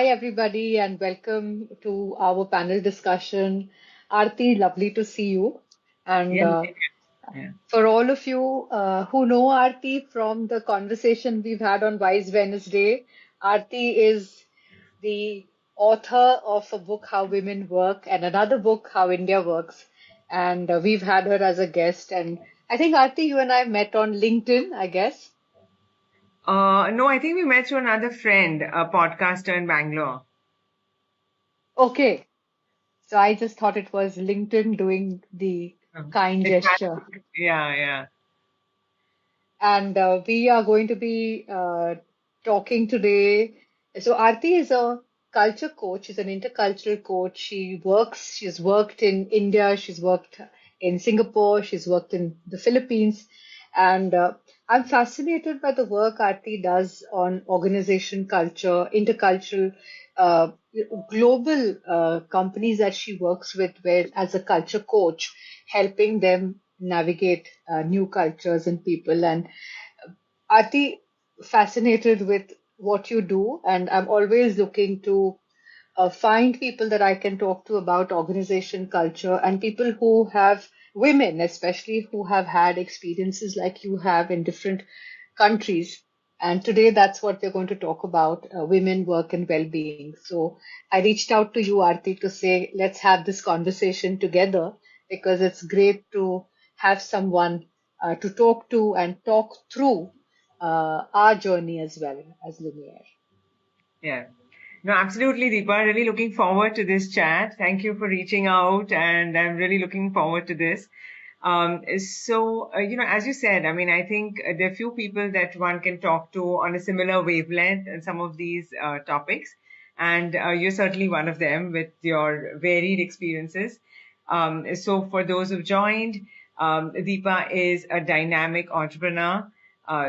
Hi, everybody, and welcome to our panel discussion. Aarti, lovely to see you. And Yeah, yeah. for all of you who know Aarti from the conversation we've had on Wise Wednesday, Aarti is the author of a book, How Women Work, and another book, How India Works. And we've had her as a guest. And I think, Aarti, you and I met on LinkedIn, I guess. No, I think we met through another friend, a podcaster in Bangalore. Okay. So I just thought it was LinkedIn doing the kind It gesture. yeah, yeah. And we are going to be talking today. So Aarti is a culture coach, she's an intercultural coach. She's worked in India, she's worked in Singapore, she's worked in the Philippines. And I'm fascinated by the work Aarti does on organization culture, intercultural, uh, global companies that she works with, where as a culture coach, helping them navigate new cultures and people. And Aarti, fascinated with what you do, and I'm always looking to find people that I can talk to about organization culture and people who have women, especially who have had experiences like you have in different countries. And today, that's what we're going to talk about women, work, and well being. So I reached out to you, Aarti, to say, let's have this conversation together because it's great to have someone to talk to and talk through our journey as well as Lumiere. Yeah. No, absolutely, Deepa. Really looking forward to this chat. Thank you for reaching out, and I'm really looking forward to this. As you said, I mean, I think there are few people that one can talk to on a similar wavelength in some of these topics, and you're certainly one of them with your varied experiences. So, for those who've joined, Deepa is a dynamic entrepreneur.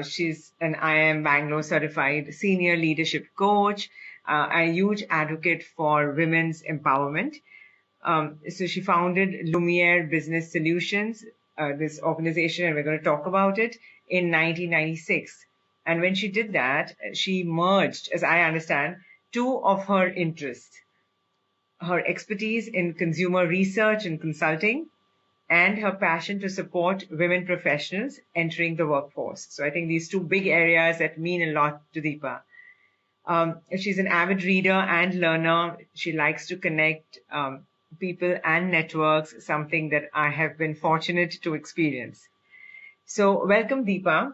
She's an IIM Bangalore certified senior leadership coach, a huge advocate for women's empowerment. So she founded Lumiere Business Solutions, this organization, and we're going to talk about it in 1996. And when she did that, she merged, as I understand, two of her interests, her expertise in consumer research and consulting, and her passion to support women professionals entering the workforce. So I think these two big areas that mean a lot to Deepa. She's an avid reader and learner. She likes to connect people and networks, something that I have been fortunate to experience. So, welcome, Deepa.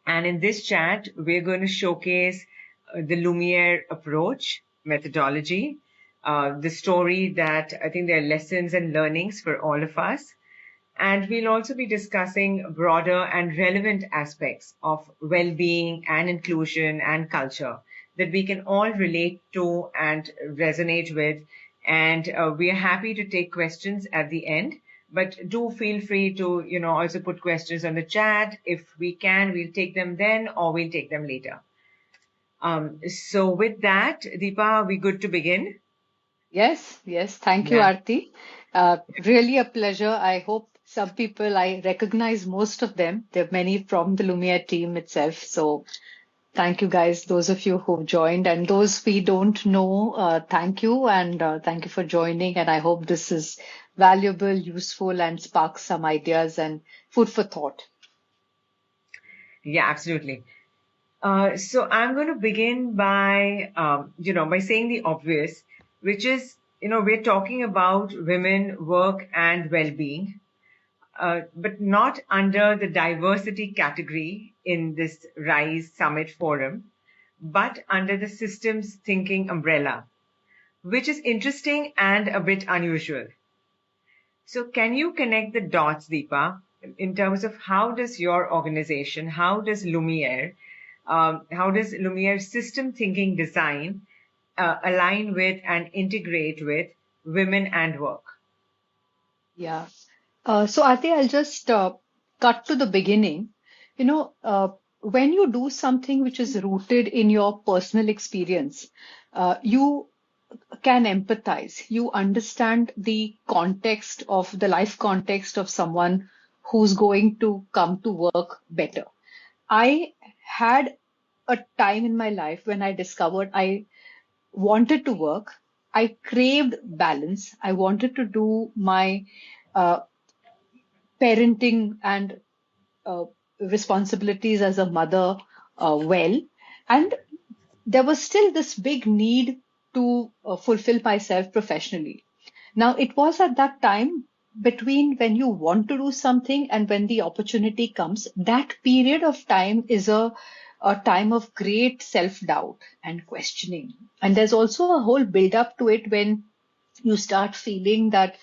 And in this chat, we're going to showcase the Lumiere approach, methodology, the story that I think there are lessons and learnings for all of us. And we'll also be discussing broader and relevant aspects of well being and inclusion and culture that we can all relate to and resonate with. And we are happy to take questions at the end. But do feel free to, also put questions on the chat. If we can, we'll take them then or we'll take them later. So with that, Deepa, are we good to begin? Yes, yes. Thank you, Yeah. Aarti. Really a pleasure. I hope some people, I recognize most of them. There are many from the Lumiere team itself. So thank you, guys, those of you who've joined. And those we don't know, thank you. And thank you for joining. And I hope this is valuable, useful, and sparks some ideas and food for thought. Yeah, absolutely. So I'm going to begin by, by saying the obvious, which is, we're talking about women, work, and well-being, but not under the diversity category in this RISE Summit Forum, but under the systems thinking umbrella, which is interesting and a bit unusual. So can you connect the dots, Deepa, in terms of how does your organization, how does Lumiere system thinking design align with and integrate with women and work? Yeah. So Aarti, I'll just cut to the beginning. When you do something which is rooted in your personal experience, you can empathize. You understand the context of the life context of someone who's going to come to work better. I had a time in my life when I discovered I wanted to work. I craved balance. I wanted to do my uh, parenting and uh, responsibilities as a mother well. And there was still this big need to fulfill myself professionally. Now, it was at that time between when you want to do something and when the opportunity comes, that period of time is a time of great self doubt and questioning. And there's also a whole build up to it when you start feeling that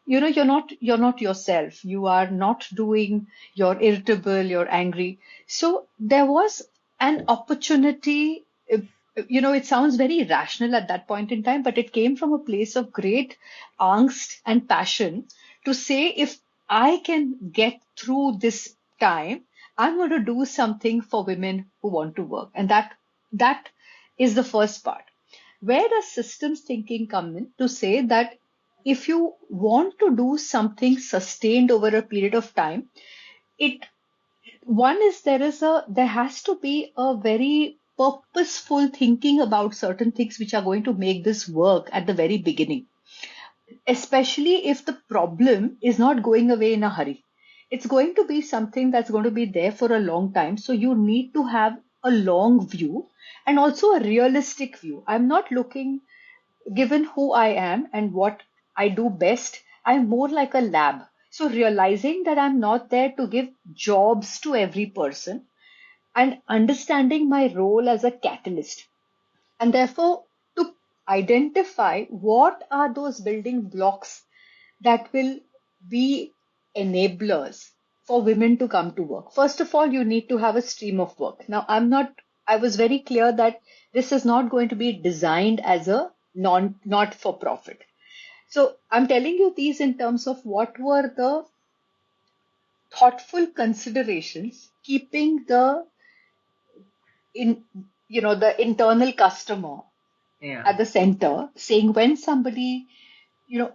you're not yourself, you are not doing, you're irritable, you're angry. So there was an opportunity. It sounds very rational at that point in time, but it came from a place of great angst and passion to say, if I can get through this time, I'm going to do something for women who want to work. And that is the first part. Where does systems thinking come in to say that if you want to do something sustained over a period of time, it one is there has to be a very purposeful thinking about certain things which are going to make this work at the very beginning, especially if the problem is not going away in a hurry. It's going to be something that's going to be there for a long time. So you need to have a long view and also a realistic view. I'm not looking, given who I am and what I do best, I'm more like a lab. So realizing that I'm not there to give jobs to every person and understanding my role as a catalyst. And therefore, to identify what are those building blocks that will be enablers for women to come to work. First of all, you need to have a stream of work. Now, I was very clear that this is not going to be designed as a not for profit. So I'm telling you these in terms of what were the thoughtful considerations, keeping in, the internal customer Yeah. at the center, saying when somebody, you know,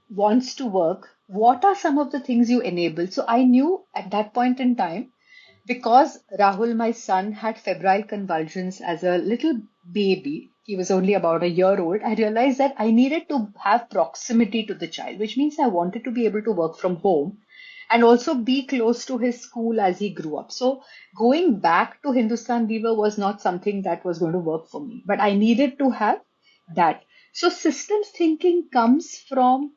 wants to work, what are some of the things you enable? So I knew at that point in time, because Rahul, my son, had febrile convulsions as a little baby, he was only about a year old, I realized that I needed to have proximity to the child, which means I wanted to be able to work from home and also be close to his school as he grew up. So going back to Hindustan Lever was not something that was going to work for me, but I needed to have that. So systems thinking comes from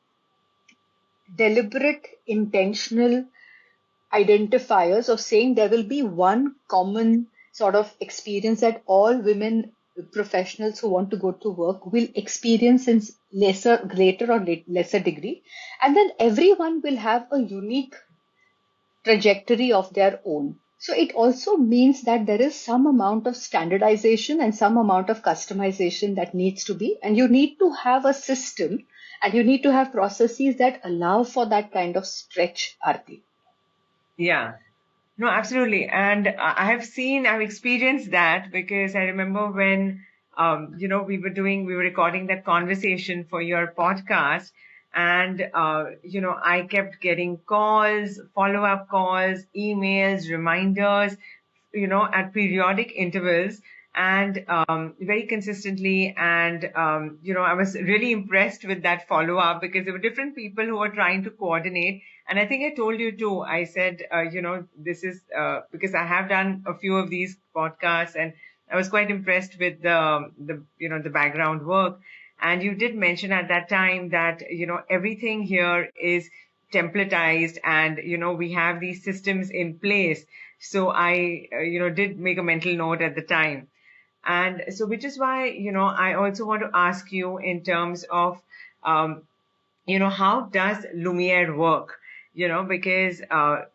deliberate, intentional identifiers of saying there will be one common sort of experience that all women professionals who want to go to work will experience in greater or lesser degree. And then everyone will have a unique trajectory of their own. So it also means that there is some amount of standardization and some amount of customization that needs to be, and you need to have a system and you need to have processes that allow for that kind of stretch, Aarti. Yeah. No, absolutely. And I've experienced that because I remember when, we were recording that conversation for your podcast. And, I kept getting calls, follow-up calls, emails, reminders, at periodic intervals and very consistently. And, I was really impressed with that follow-up because there were different people who were trying to coordinate. And I think I told you too, I said, this is because I have done a few of these podcasts and I was quite impressed with the background work. And you did mention at that time that, everything here is templatized and, we have these systems in place. So I, did make a mental note at the time. And so, which is why, I also want to ask you in terms of, um, how does Lumiere work? Because,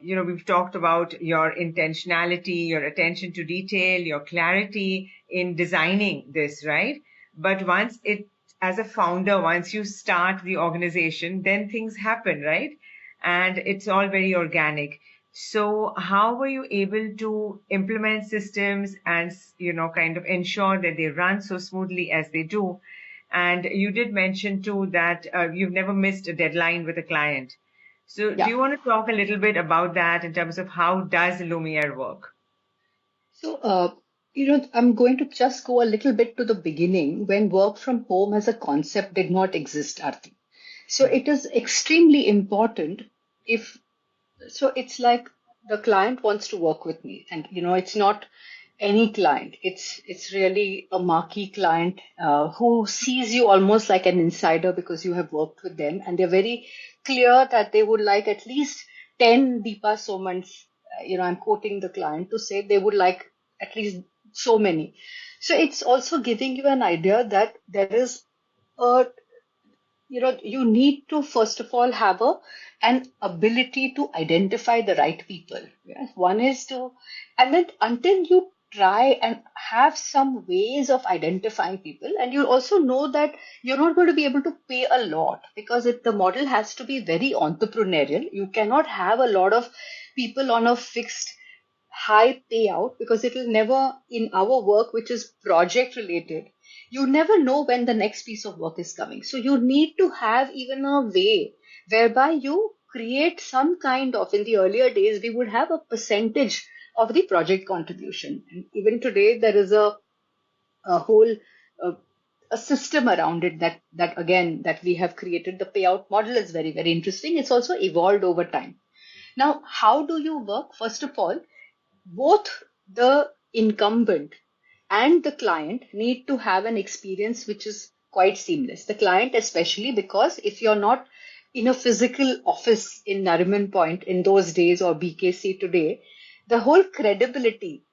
we've talked about your intentionality, your attention to detail, your clarity in designing this, right? But as a founder, once you start the organization, then things happen, right? And it's all very organic. So how were you able to implement systems and, kind of ensure that they run so smoothly as they do? And you did mention too that you've never missed a deadline with a client. So do Yeah. you want to talk a little bit about that in terms of how does Lumiere work? So I'm going to just go a little bit to the beginning when work from home as a concept did not exist, Aarti. So it is extremely important if so it's like the client wants to work with me, and it's not any client. It's really a marquee client who sees you almost like an insider because you have worked with them, and they're very clear that they would like at least 10 Deepa Somans. I'm quoting the client to say they would like at least so many. So it's also giving you an idea that there is a you need to first of all have an ability to identify the right people. Yes, one is to, and then until you try and have some ways of identifying people, and you also know that you're not going to be able to pay a lot because the model has to be very entrepreneurial. You cannot have a lot of people on a fixed high payout because it will never, in our work, which is project related, you never know when the next piece of work is coming. So you need to have even a way whereby you create some kind of, in the earlier days, we would have a percentage of the project contribution. And even today, there is a whole uh, a system around it that again that we have created. The payout model is very, very interesting. It's also evolved over time. Now, how do you work? First of all, both the incumbent and the client need to have an experience which is quite seamless. The client, especially because if you're not in a physical office in Nariman Point in those days or BKC today, the whole credibility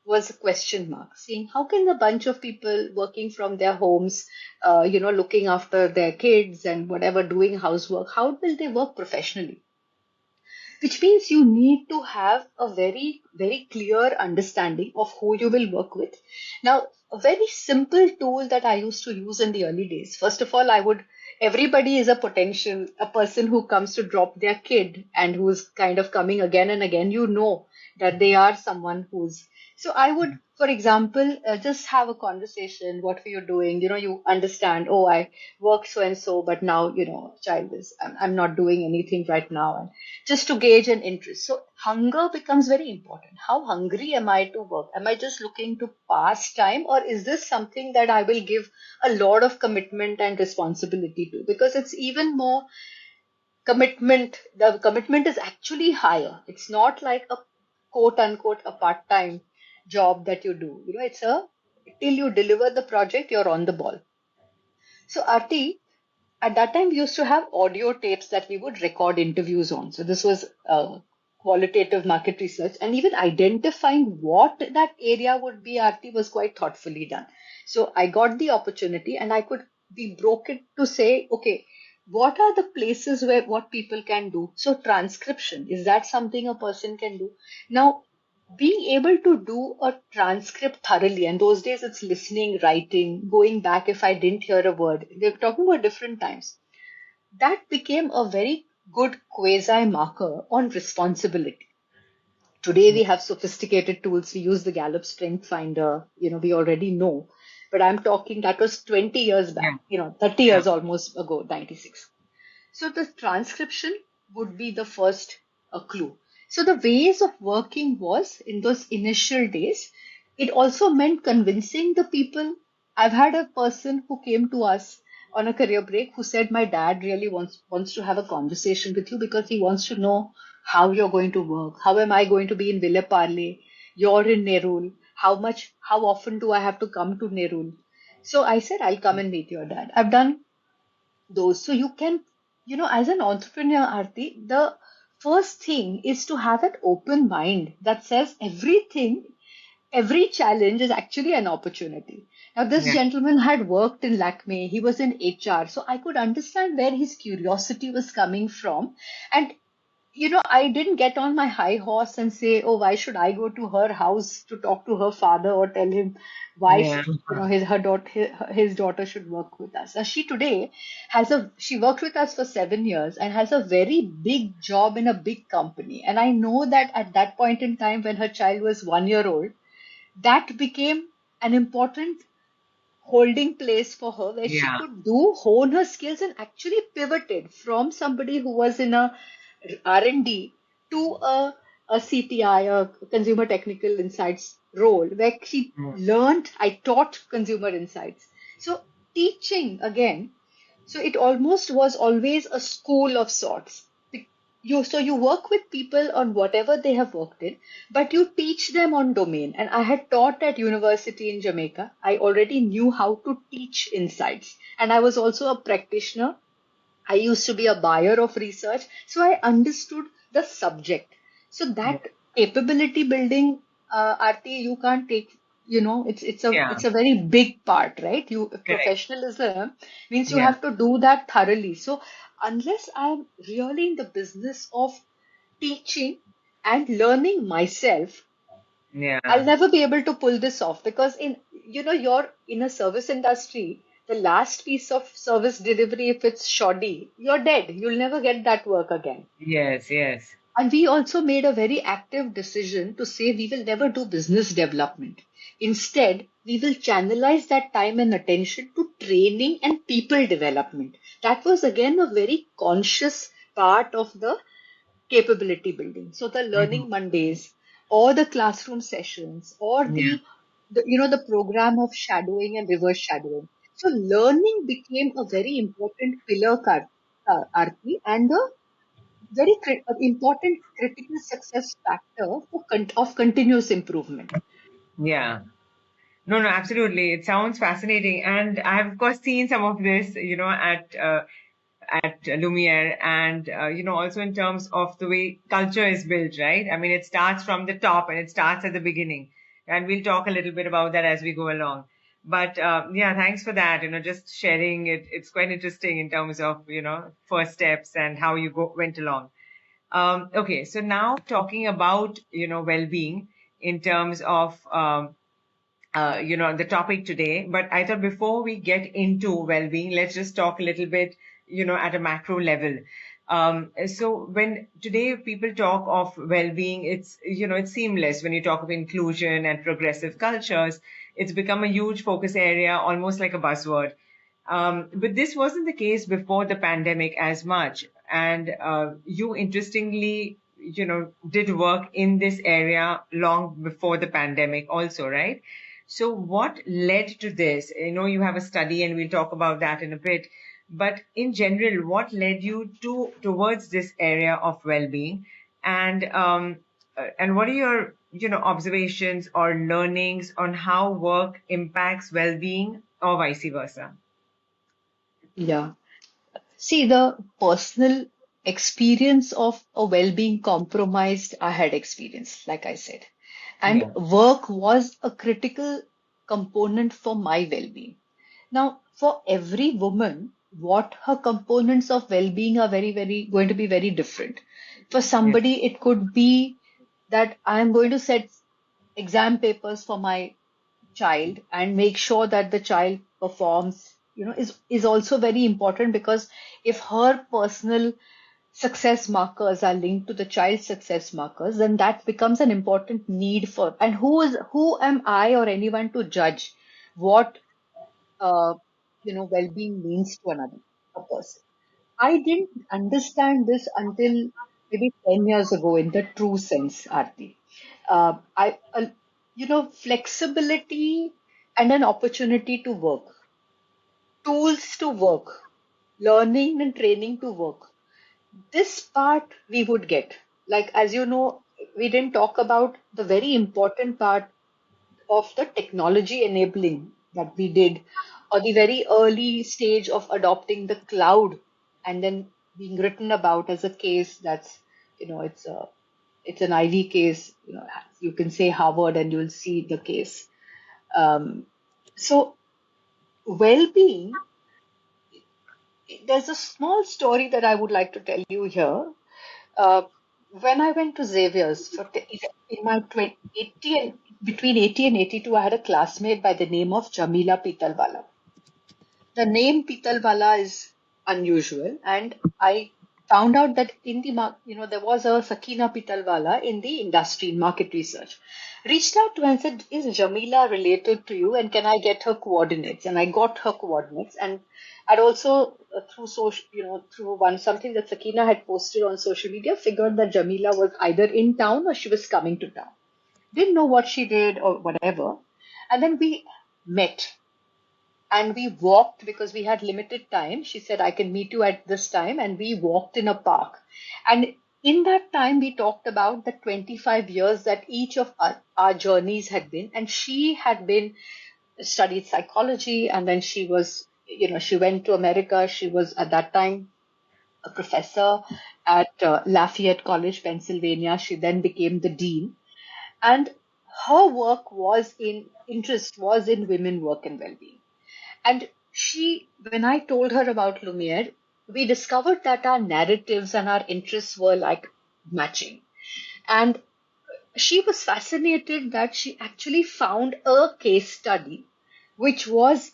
was a question mark. Seeing how can a bunch of people working from their homes, looking after their kids and whatever, doing housework, how will they work professionally? Which means you need to have a very, very clear understanding of who you will work with. Now, a very simple tool that I used to use in the early days. First of all, everybody is a potential, a person who comes to drop their kid and who's kind of coming again and again. You know that they are someone who's, so I would, for example, just have a conversation. What were you doing? You understand, oh, I work so and so, but now, child is, I'm not doing anything right now, just to gauge an interest. So hunger becomes very important. How hungry am I to work? Am I just looking to pass time, or is this something that I will give a lot of commitment and responsibility to? Because it's even more commitment. The commitment is actually higher. It's not like a quote unquote a part-time job that you do. It's a till you deliver the project, you're on the ball. So Arti, at that time, we used to have audio tapes that we would record interviews on. So this was qualitative market research, and even identifying what that area would be, Aarti, was quite thoughtfully done. So I got the opportunity, and I could be broken to say, okay, what are the places where what people can do? So transcription, is that something a person can do? Now, being able to do a transcript thoroughly, and those days it's listening, writing, going back if I didn't hear a word. We're talking about different times. That became a very good quasi marker on responsibility. Today we have sophisticated tools. We use the Gallup Strength Finder. We already know. But I'm talking that was 20 years Yeah. back, 30 Yeah. years almost ago, 96. So the transcription would be the first clue. So the ways of working was in those initial days. It also meant convincing the people. I've had a person who came to us on a career break who said, "My dad really wants to have a conversation with you because he wants to know how you're going to work. How am I going to be in Ville Parle? You're in Nerul. How often do I have to come to Nerul?" So I said, "I'll come and meet your dad." I've done those. So you can, as an entrepreneur, Aarti, the first thing is to have an open mind that says every challenge is actually an opportunity. Now, this Yeah. gentleman had worked in Lakme, he was in HR, so I could understand where his curiosity was coming from. And I didn't get on my high horse and say, "Oh, why should I go to her house to talk to her father or tell him why Yeah. his daughter should work with us." She today she worked with us for 7 years and has a very big job in a big company. And I know that at that point in time when her child was 1 year old, that became an important holding place for her where she Yeah. could hone her skills, and actually pivoted from somebody who was in a R&D to a CTI, a consumer technical insights role where she Mm. learned, I taught consumer insights. So teaching again, so it almost was always a school of sorts. So you work with people on whatever they have worked in, but you teach them on domain. And I had taught at university in Jamaica. I already knew how to teach insights. And I was also a practitioner. I used to be a buyer of research, so I understood the subject. So Yeah. that capability building, Aarti, you can't take. It's Yeah. a very big part, right? Correct. Professionalism means you Yeah. have to do that thoroughly. So unless I'm really in the business of teaching and learning myself, I'll Yeah. never be able to pull this off because you're in a service industry. The last piece of service delivery, if it's shoddy, you're dead. You'll never get that work again. Yes. Yes. And we also made a very active decision to say we will never do business development. Instead, we will channelize that time and attention to training and people development. That was again a very conscious part of the capability building. So the Hmm. learning Mondays or the classroom sessions or Yeah. the program of shadowing and reverse shadowing. So learning became a very important pillar, Aarti, and a important critical success factor of continuous improvement. Yeah. No, no, absolutely. It sounds fascinating, and I've of course seen some of this, at Lumiere, and also in terms of the way culture is built, right? I mean, it starts from the top and it starts at the beginning, and we'll talk a little bit about that as we go along. But yeah, thanks for that. Just sharing it. It's quite interesting in terms of first steps and how you went along. Okay, so now talking about well-being in terms of the topic today. But I thought before we get into well-being, let's just talk a little bit, at a macro level. So when today people talk of well-being, it's seamless. When you talk of inclusion and progressive cultures, it's become a huge focus area, almost like a buzzword. But this wasn't the case before the pandemic as much. And you interestingly, did work in this area long before the pandemic also, right? So what led to this? I know you have a study and we'll talk about that in a bit. But in general, what led you towards this area of well-being? And and what are your observations or learnings on how work impacts well-being or vice versa? Yeah. See, the personal experience of a well-being compromised, I had experienced, like I said. And Yeah. work was a critical component for my well-being. Now, for every woman, what her components of well-being are very, very going to be very different. For Yeah. somebody, it could be that I am going to set exam papers for my child and make sure that the child performs, is also very important because if her personal success markers are linked to the child's success markers, then that becomes an important need for, and who am I or anyone to judge what uh, well-being means to another a person. I didn't understand this until maybe 10 years ago in the true sense, Aarti. Flexibility and an opportunity to work, tools to work, learning and training to work. This part we would get. Like, as you know, we didn't talk about the very important part of the technology enabling that we did, or the very early stage of adopting the cloud and then being written about as a case that's, it's an IV case. You can say Harvard and you'll see the case. So well-being, there's a small story that I would like to tell you here. Uh, when I went to Xavier's in my 80 and between 80 and 82, I had a classmate by the name of Jamila Pitalwala. The name Pitalwala is unusual, and I found out that in there was a Sakina Pitalwala in the industry in market research. Reached out to her and said, "Is Jamila related to you? And can I get her coordinates?" And I got her coordinates, and I'd also through social, through one something that Sakina had posted on social media, figured that Jamila was either in town or she was coming to town. didn't know what she did or whatever. And then we met and we walked because we had limited time. She said, I can meet you at this time. And we walked in a park. And in that time, we talked about the 25 years that each of our journeys had been. And she had been studied psychology, and then she was, she went to America. She was at that time a professor at Lafayette College, Pennsylvania. She then became the dean, and her work was in interest was in women work and well-being. And she, when I told her about Lumiere, we discovered that our narratives and our interests were like matching. And she was fascinated that she actually found a case study which was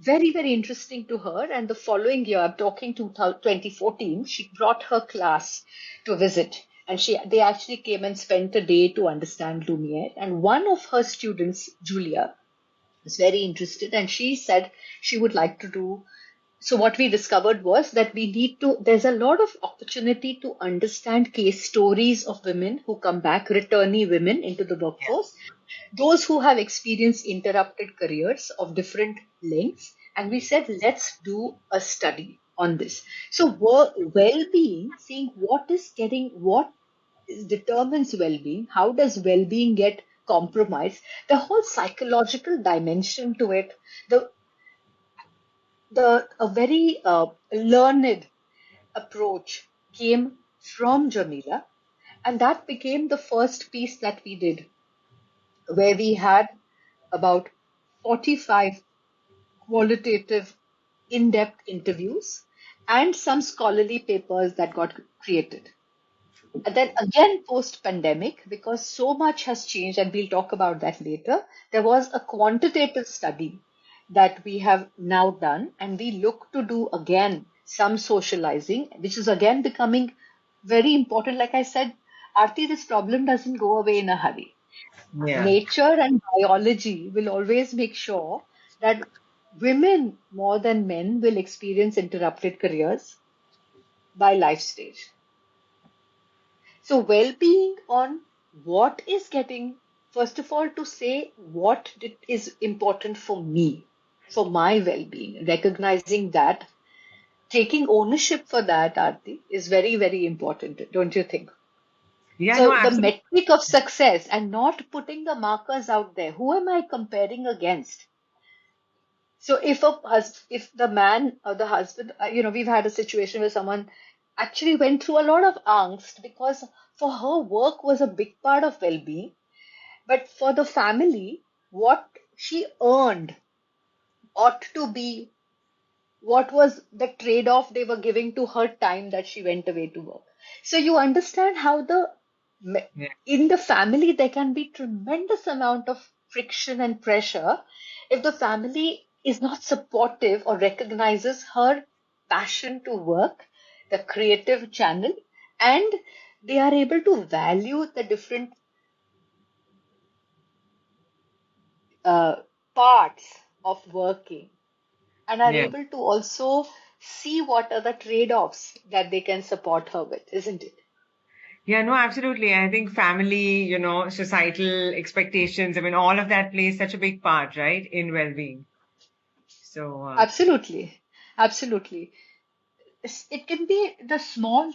very, very interesting to her. And the following year, I'm talking to 2014, she brought her class to visit. And they actually came and spent a day to understand Lumiere. And one of her students, Julia, was very interested, and she said she would like to do. So what we discovered was that there's a lot of opportunity to understand case stories of women who come back, returnee women into the workforce, those who have experienced interrupted careers of different lengths. And we said, let's do a study on this. So well-being, seeing what determines well-being, how does well-being get compromised, the whole psychological dimension to it, the a very learned approach came from Jamila, and that became the first piece that we did, where we had about 45 qualitative, in-depth interviews and some scholarly papers that got created. And then again, post pandemic, because so much has changed, and we'll talk about that later, there was a quantitative study that we have now done, and we look to do again some socializing, which is again becoming very important. Like I said, Aarti, this problem doesn't go away in a hurry. Yeah. Nature and biology will always make sure that women more than men will experience interrupted careers by life stage. So, well being on what is getting, first of all, to say is important for me, for my well being, recognizing that, taking ownership for that, Aarti, is very, very important, don't you think? Yeah, no, So, the absolutely. metric of success and not putting the markers out there. Who am I comparing against? So if the man or the husband, we've had a situation where someone actually went through a lot of angst because for her work was a big part of well-being, but for the family, what she earned ought to be what was the trade-off they were giving to her time that she went away to work. So you understand how Yeah. in the family there can be tremendous amount of friction and pressure if the family is not supportive or recognizes her passion to work, the creative channel, and they are able to value the different uh, parts of working and are Yeah. able to also see what are the trade-offs that they can support her with, isn't it? Yeah, no, absolutely. I think family, societal expectations, I mean, all of that plays such a big part, right, in well-being. So, Absolutely. Absolutely. It can be the small,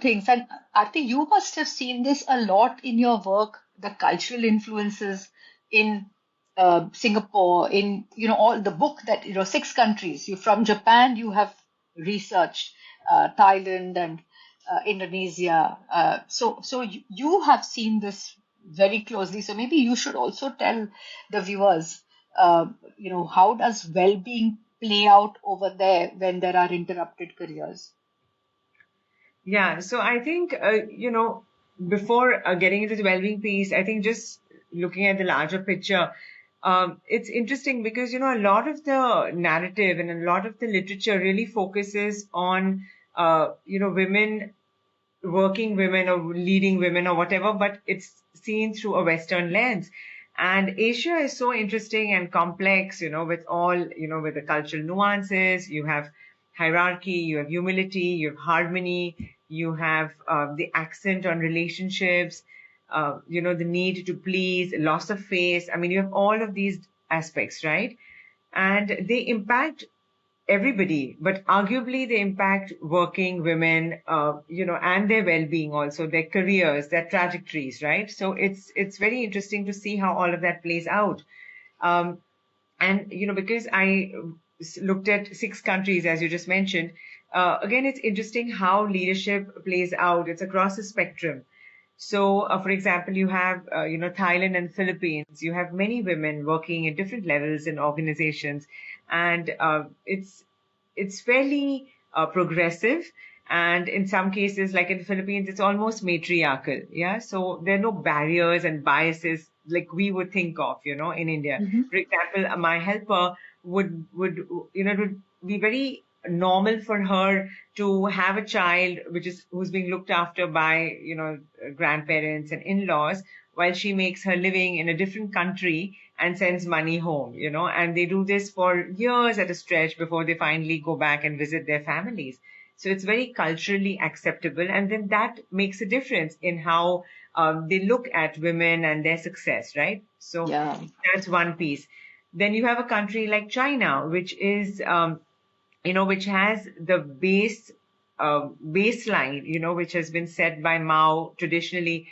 things. And Aarti, you must have seen this a lot in your work, the cultural influences in Singapore, in, all the book that, six countries. You from Japan, you have researched Thailand and Indonesia. So you have seen this very closely. So maybe you should also tell the viewers, how does well-being play out over there when there are interrupted careers? yeah, so I think, before getting into the well-being piece, I think just looking at the larger picture, it's interesting because, a lot of the narrative and a lot of the literature really focuses on, women, working women or leading women or whatever, but it's seen through a Western lens. And Asia is so interesting and complex, with all, with the cultural nuances. You have hierarchy, you have humility, you have harmony, you have the accent on relationships. the need to please, loss of face. I mean, you have all of these aspects, right? And they impact everybody, but arguably they impact working women, and their well-being also, their careers, their trajectories, right? So it's very interesting to see how all of that plays out. Um, and because I looked at 6 countries, as you just mentioned, again, it's interesting how leadership plays out. It's across the spectrum. So, for example, you have, Thailand and Philippines. You have many women working at different levels in organizations, and it's fairly progressive. And in some cases, like in the Philippines, it's almost matriarchal. Yeah, so there are no barriers and biases like we would think of, in India. Hmm. For example, my helper would it would be very normal for her to have a child who's being looked after by grandparents and in-laws, while she makes her living in a different country and sends money home, and they do this for years at a stretch before they finally go back and visit their families. So it's very culturally acceptable, and then that makes a difference in how they look at women and their success, right? So Yeah. that's one piece. Then you have a country like China, which is which has the baseline, which has been set by Mao traditionally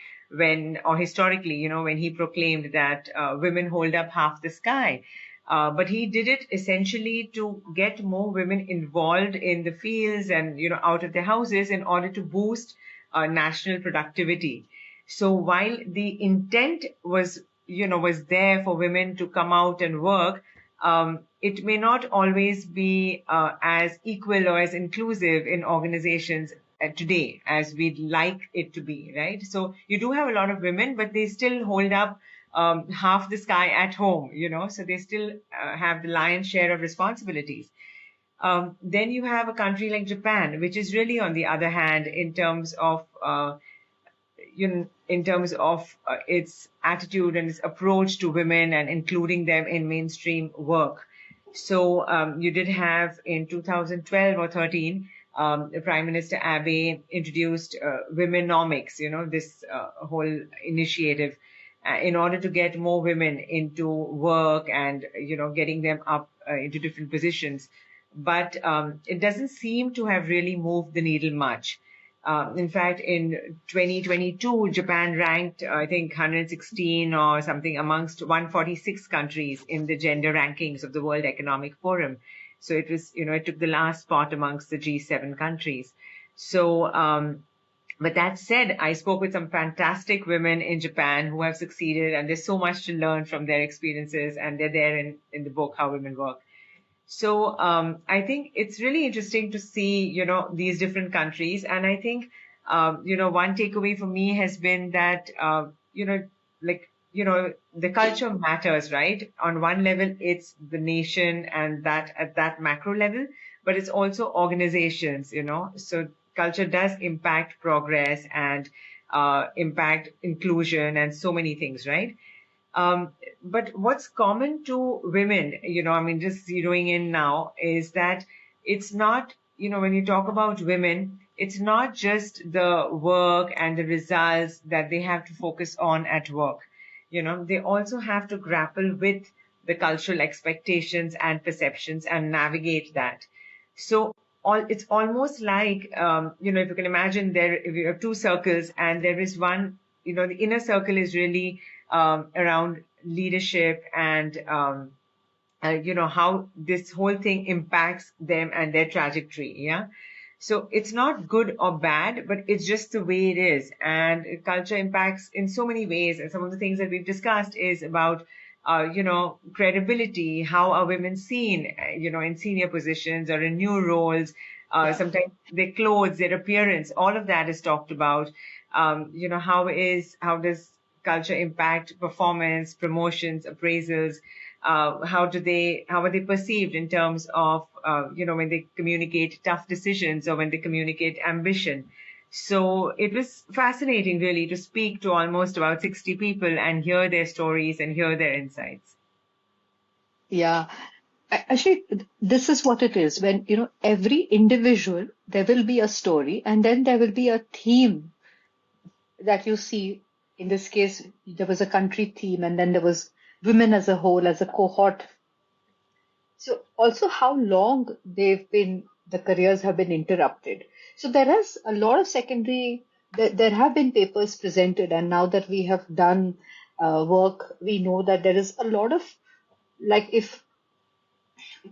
or historically, when he proclaimed that women hold up half the sky. But he did it essentially to get more women involved in the fields and, out of their houses in order to boost national productivity. So while the intent was there for women to come out and work, it may not always be as equal or as inclusive in organizations today as we'd like it to be, right? So you do have a lot of women, but they still hold up half the sky at home, so they still have the lion's share of responsibilities. Then you have a country like Japan, which is really on the other hand in terms of its attitude and its approach to women and including them in mainstream work. So you did have in 2012 or 13, Prime Minister Abe introduced Womenomics, this whole initiative in order to get more women into work and, getting them up into different positions. But it doesn't seem to have really moved the needle much. In fact, in 2022, Japan ranked, I think, 116 or something amongst 146 countries in the gender rankings of the World Economic Forum. So it took the last spot amongst the G7 countries. So, but that said, I spoke with some fantastic women in Japan who have succeeded, and there's so much to learn from their experiences, and they're there in the book, How Women Work. So I think it's really interesting to see, these different countries. And I think, one takeaway for me has been that, the culture matters, right? On one level, it's the nation and that at that macro level, but it's also organizations, So culture does impact progress and impact inclusion and so many things, right? But what's common to women, I mean, just zeroing in now, is that it's not, when you talk about women, it's not just the work and the results that they have to focus on at work. They also have to grapple with the cultural expectations and perceptions and navigate that. So it's almost like, if you can imagine if you have 2 circles and there is one, the inner circle is really around leadership and how this whole thing impacts them and their trajectory. Yeah. So it's not good or bad, but it's just the way it is. And culture impacts in so many ways. And some of the things that we've discussed is about, credibility. How are women seen, in senior positions or in new roles? Yeah. Sometimes their clothes, their appearance, all of that is talked about. How does culture impact performance, promotions, appraisals? How are they perceived in terms of, when they communicate tough decisions or when they communicate ambition? So it was fascinating really to speak to almost about 60 people and hear their stories and hear their insights. Yeah. Actually, this is what it is. When, every individual, there will be a story and then there will be a theme that you see in this case, there was a country theme, and then there was women as a whole, as a cohort. So also how long the careers have been interrupted. So there is a lot of there have been papers presented, and now that we have done work, we know that there is a lot of, like, if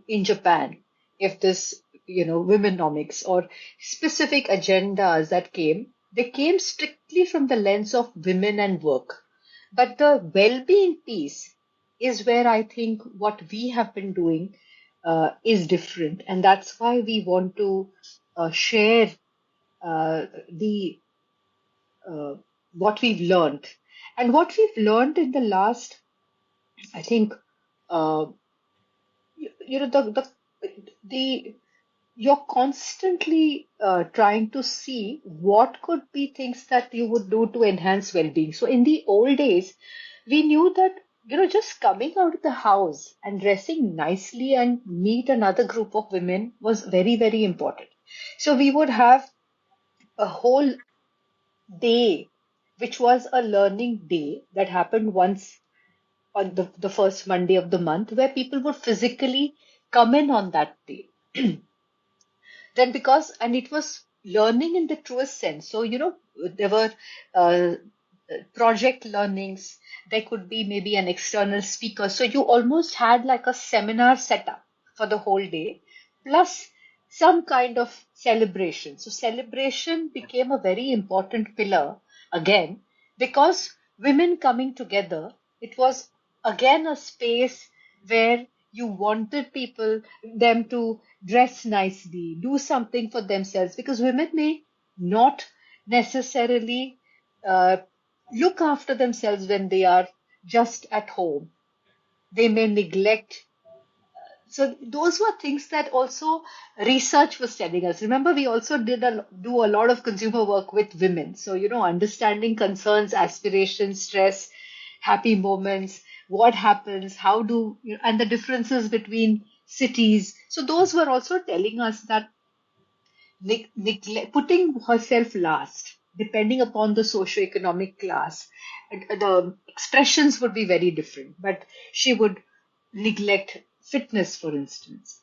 in Japan, if this, womenomics or specific agendas that came, they came strictly from the lens of women and work. But the well-being piece is where I think what we have been doing is different, and that's why we want to share the uh, what we've learned, and what we've learned in the last, I think, uh, the you're constantly trying to see what could be things that you would do to enhance well-being. So in the old days, we knew that, just coming out of the house and dressing nicely and meet another group of women was very, very important. So we would have a whole day, which was a learning day that happened once on the first Monday of the month, where people would physically come in on that day. Then because, and it was learning in the truest sense. So, there were uh, project learnings, there could be maybe an external speaker. So you almost had like a seminar setup for the whole day, plus some kind of celebration. So celebration became a very important pillar again, because women coming together, it was again a space where you wanted them to dress nicely, do something for themselves, because women may not necessarily uh, look after themselves when they are just at home. They may neglect. So those were things that also research was telling us. Remember, we also do a lot of consumer work with women. So, understanding concerns, aspirations, stress, happy moments, what happens, and the differences between cities. So those were also telling us that putting herself last, depending upon the socioeconomic class, the expressions would be very different. But she would neglect fitness, for instance,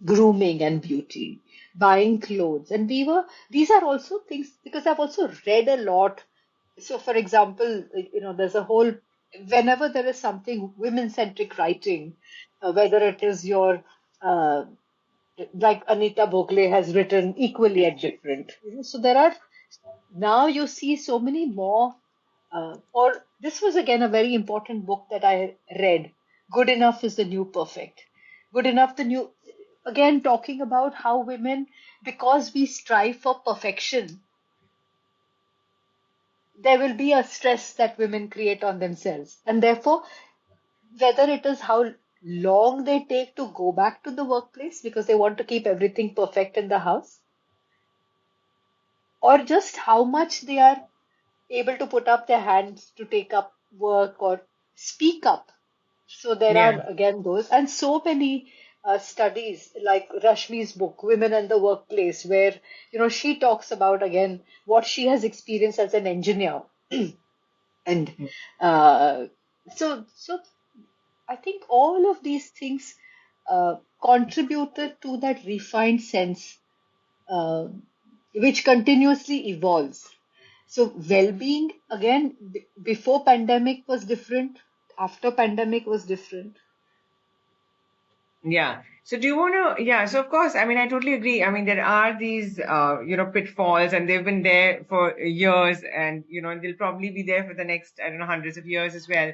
grooming and beauty, buying clothes. And these are also things, because I've also read a lot. So, for example, there's a whole, whenever there is something women centric writing, whether it is your uh, like Anita Bogle has written equally at different. So there are, now you see so many more. Or this was again a very important book that I read. Good enough is the new perfect. Good enough, the new, again talking about how women, because we strive for perfection, there will be a stress that women create on themselves, and therefore whether it is how long they take to go back to the workplace because they want to keep everything perfect in the house, or just how much they are able to put up their hands to take up work or speak up. So there Yeah. are again those, and so many studies like Rashmi's book, Women and the Workplace, where she talks about again what she has experienced as an engineer, and uh, so I think all of these things contributed to that refined sense, uh, which continuously evolves. So well-being again before pandemic was different, after pandemic was different. Yeah. So do you want to, yeah, so of course, I mean, I totally agree. I mean, there are these, pitfalls and they've been there for years and, and they'll probably be there for the next, I don't know, hundreds of years as well.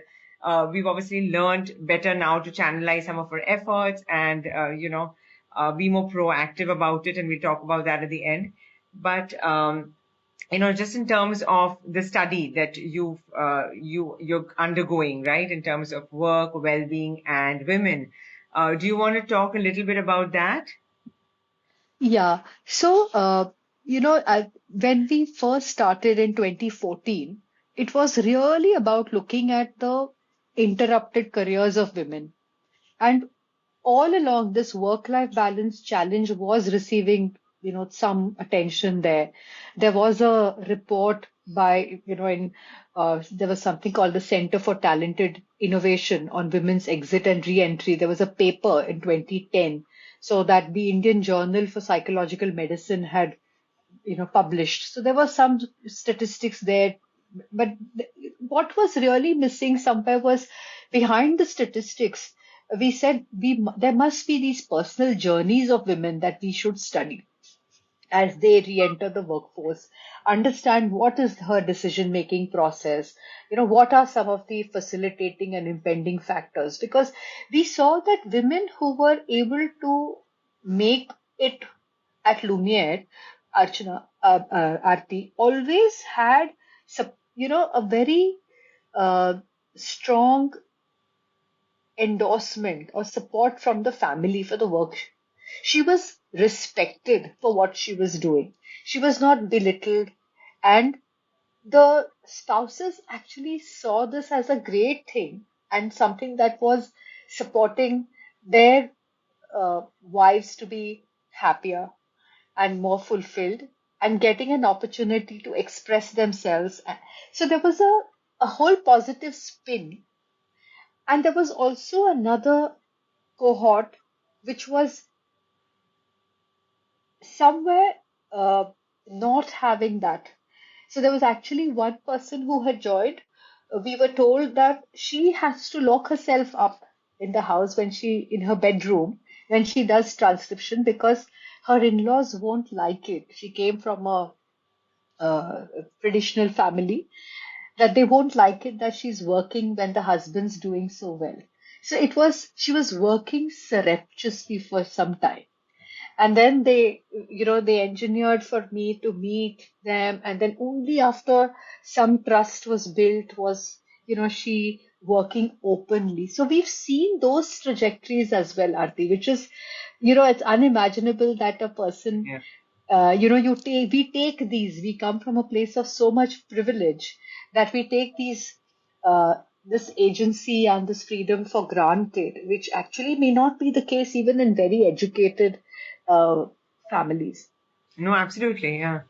We've obviously learned better now to channelize some of our efforts and, be more proactive about it. And we'll talk about that at the end. But, just in terms of the study that you're undergoing, right, in terms of work, well-being, and women, do you want to talk a little bit about that? Yeah. So, when we first started in 2014, it was really about looking at the interrupted careers of women. And all along, this work-life balance challenge was receiving, some attention there. There was a report by, in there was something called the Center for Talented Innovation on Women's Exit and Re-entry. There was a paper in 2010, so that the Indian Journal for Psychological Medicine had, published. So there were some statistics there, but what was really missing somewhere was behind the statistics. We said there must be these personal journeys of women that we should study as they re-enter the workforce, understand what is her decision making process, what are some of the facilitating and impending factors, because we saw that women who were able to make it at Lumiere, Archana, Aarti, always had, a very strong endorsement or support from the family for the work. She was respected for what she was doing. She was not belittled. And the spouses actually saw this as a great thing and something that was supporting their wives to be happier and more fulfilled and getting an opportunity to express themselves. So there was a whole positive spin. And there was also another cohort which was somewhere not having that. So there was actually one person who had joined. We were told that she has to lock herself up in the house in her bedroom, when she does transcription, because her in-laws won't like it. She came from a traditional family, that they won't like it that she's working when the husband's doing so well. So she was working surreptitiously for some time. And then they engineered for me to meet them. And then only after some trust was built was, she working openly. So we've seen those trajectories as well, Aarti, which is, it's unimaginable that a person, Yeah. we take these, we come from a place of so much privilege that we take this agency and this freedom for granted, which actually may not be the case even in very educated uh, families. No, absolutely. Yeah.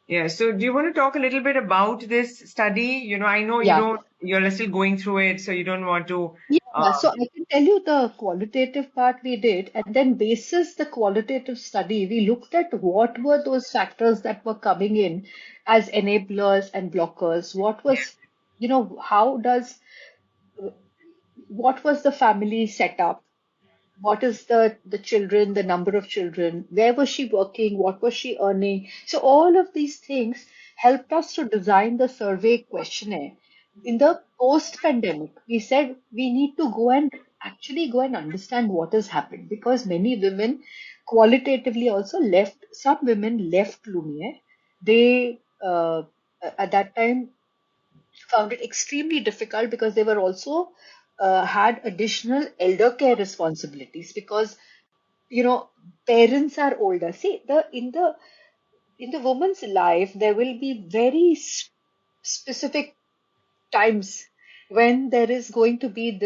Yeah. So do you want to talk a little bit about this study? I know Yeah. you're still going through it, so you don't want to. Yeah, so I can tell you the qualitative part we did, and then basis the qualitative study, we looked at what were those factors that were coming in as enablers and blockers. What was, how does, what was the family setup? What is the children, the number of children, where was she working, what was she earning? So all of these things helped us to design the survey questionnaire. In the post pandemic, we said we need to go and understand what has happened, because many women qualitatively also left. Some women left Lumiere. They at that time found it extremely difficult because they were also had additional elder care responsibilities, because you know parents are older. See, the in the woman's life there will be very specific times when there is going to be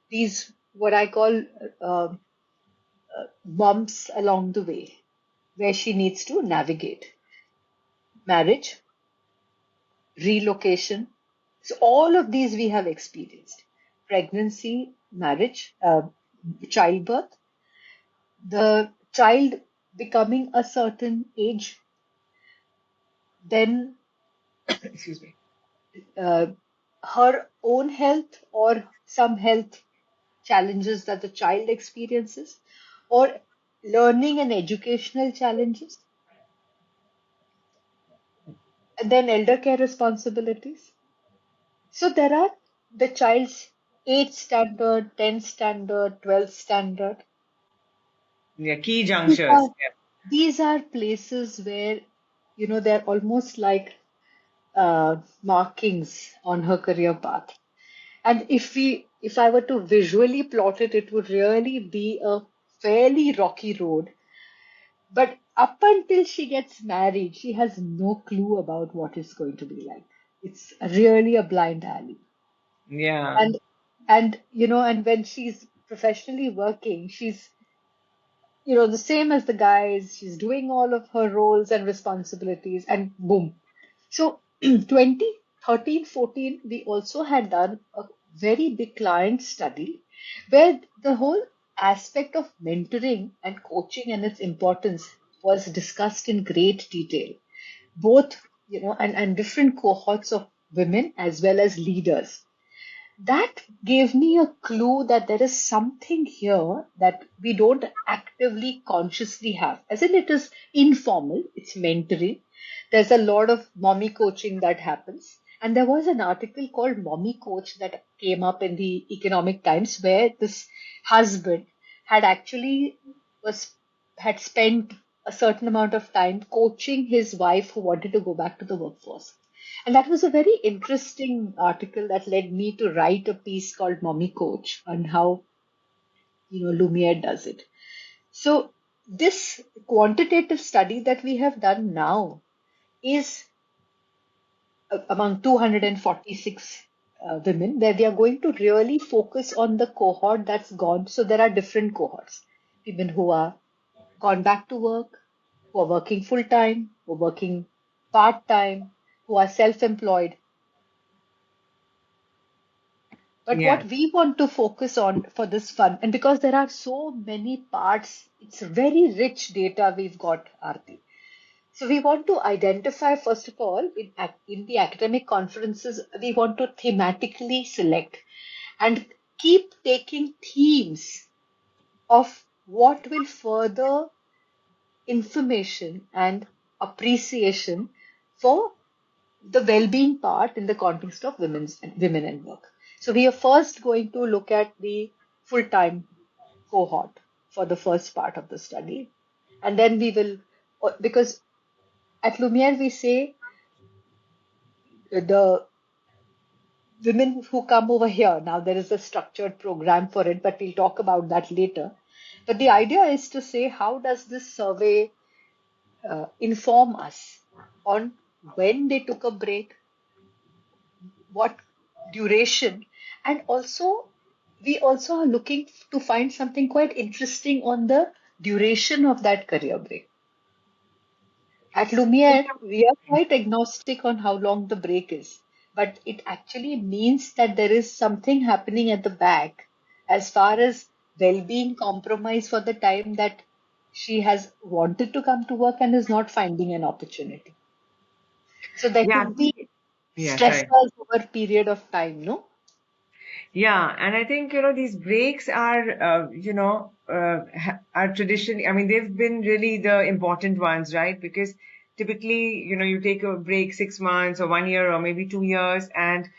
these what I call uh, bumps along the way, where she needs to navigate marriage, relocation. So all of these we have experienced: pregnancy, marriage, childbirth, the child becoming a certain age, then Excuse me. uh, her own health or some health challenges that the child experiences, or learning and educational challenges, and then elder care responsibilities. So there are the child's 8th standard, 10th standard, 12th standard. Yeah. Key These junctures. are, these are places where, they're almost like markings on her career path. And if I were to visually plot it, it would really be a fairly rocky road. But up until she gets married, she has no clue about what it's going to be like. It's really a blind alley. Yeah. And and when she's professionally working, she's the same as the guys. She's doing all of her roles and responsibilities, and boom. So 2013 14, we also had done a very big client study where the whole aspect of mentoring and coaching and its importance was discussed in great detail, both, and different cohorts of women as well as leaders. That gave me a clue that there is something here that we don't actively consciously have, as in it is informal, it's mentoring. There's a lot of mommy coaching that happens, and there was an article called Mommy Coach that came up in the Economic Times where this husband had actually was had spent a certain amount of time coaching his wife who wanted to go back to the workforce. And that was a very interesting article that led me to write a piece called Mommy Coach on how, Lumiere does it. So this quantitative study that we have done now is among 246 women, where we are going to really focus on the cohort that's gone. So there are different cohorts. Women who are gone back to work, who are working full time, who are working part time, who are self employed. But Yeah. what we want to focus on for this fun, and because there are so many parts, it's very rich data we've got, Aarti. So we want to identify, first of all, in the academic conferences, we want to thematically select and keep taking themes of what will further information and appreciation for the well-being part in the context of women and work. So we are first going to look at the full-time cohort for the first part of the study, and then we will, because at Lumiere we say the women who come over here, now there is a structured program for it, but we'll talk about that later. But the idea is to say, how does this survey inform us on when they took a break, what duration, and also we also are looking to find something quite interesting on the duration of that career break. At Lumiere, we are quite agnostic on how long the break is, but it actually means that there is something happening at the back as far as well-being compromise for the time that she has wanted to come to work and is not finding an opportunity. So there Yeah. could be Yeah. Sorry. stressors over a period of time, no? Yeah, and I think these breaks are are traditionally. I mean, they've been really the important ones, right? Because typically, you take a break 6 months or 1 year or maybe 2 years, and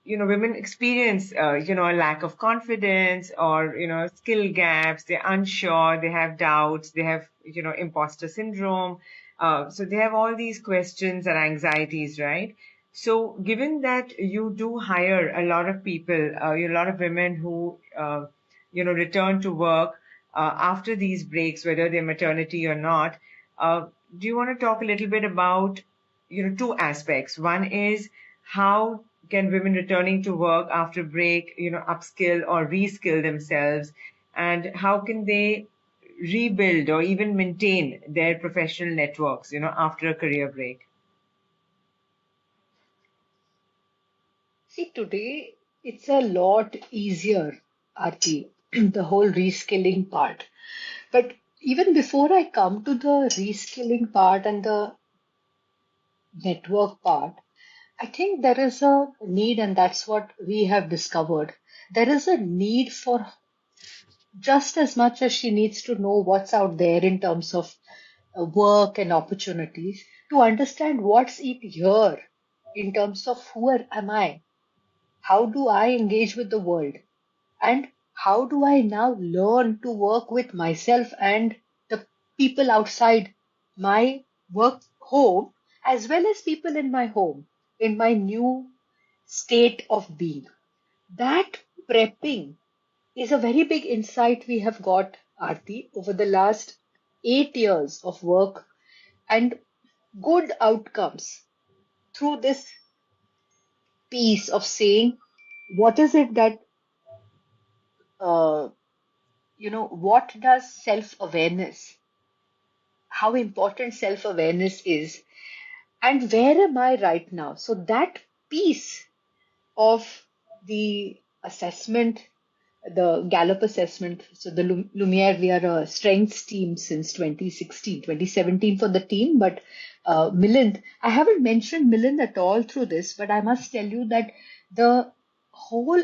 women experience a lack of confidence or skill gaps. They're unsure. They have doubts. They have imposter syndrome. So they have all these questions and anxieties, right? So, given that you do hire a lot of people, a lot of women who, return to work after these breaks, whether they're maternity or not, uh, do you want to talk a little bit about, two aspects? One is how can women returning to work after break, upskill or reskill themselves, and how can they rebuild or even maintain their professional networks, after a career break? See, today it's a lot easier, Aarti, the whole reskilling part. But even before I come to the reskilling part and the network part, I think there is a need, and that's what we have discovered. There is a need for just as much as she needs to know what's out there in terms of work and opportunities, to understand what's it here in terms of am I? How do I engage with the world? And how do I now learn to work with myself and the people outside my work home, as well as people in my home, in my new state of being? That prepping is a very big insight we have got, Aarti, over the last 8 years of work and good outcomes through this piece of saying, what is it that uh, what does self awareness, how important self awareness is. And where am I right now? So that piece of the assessment, the Gallup assessment, so the Lumiere, we are a strengths team since 2016, 2017 for the team, but Milind, I haven't mentioned Milind at all through this, but I must tell you that the whole,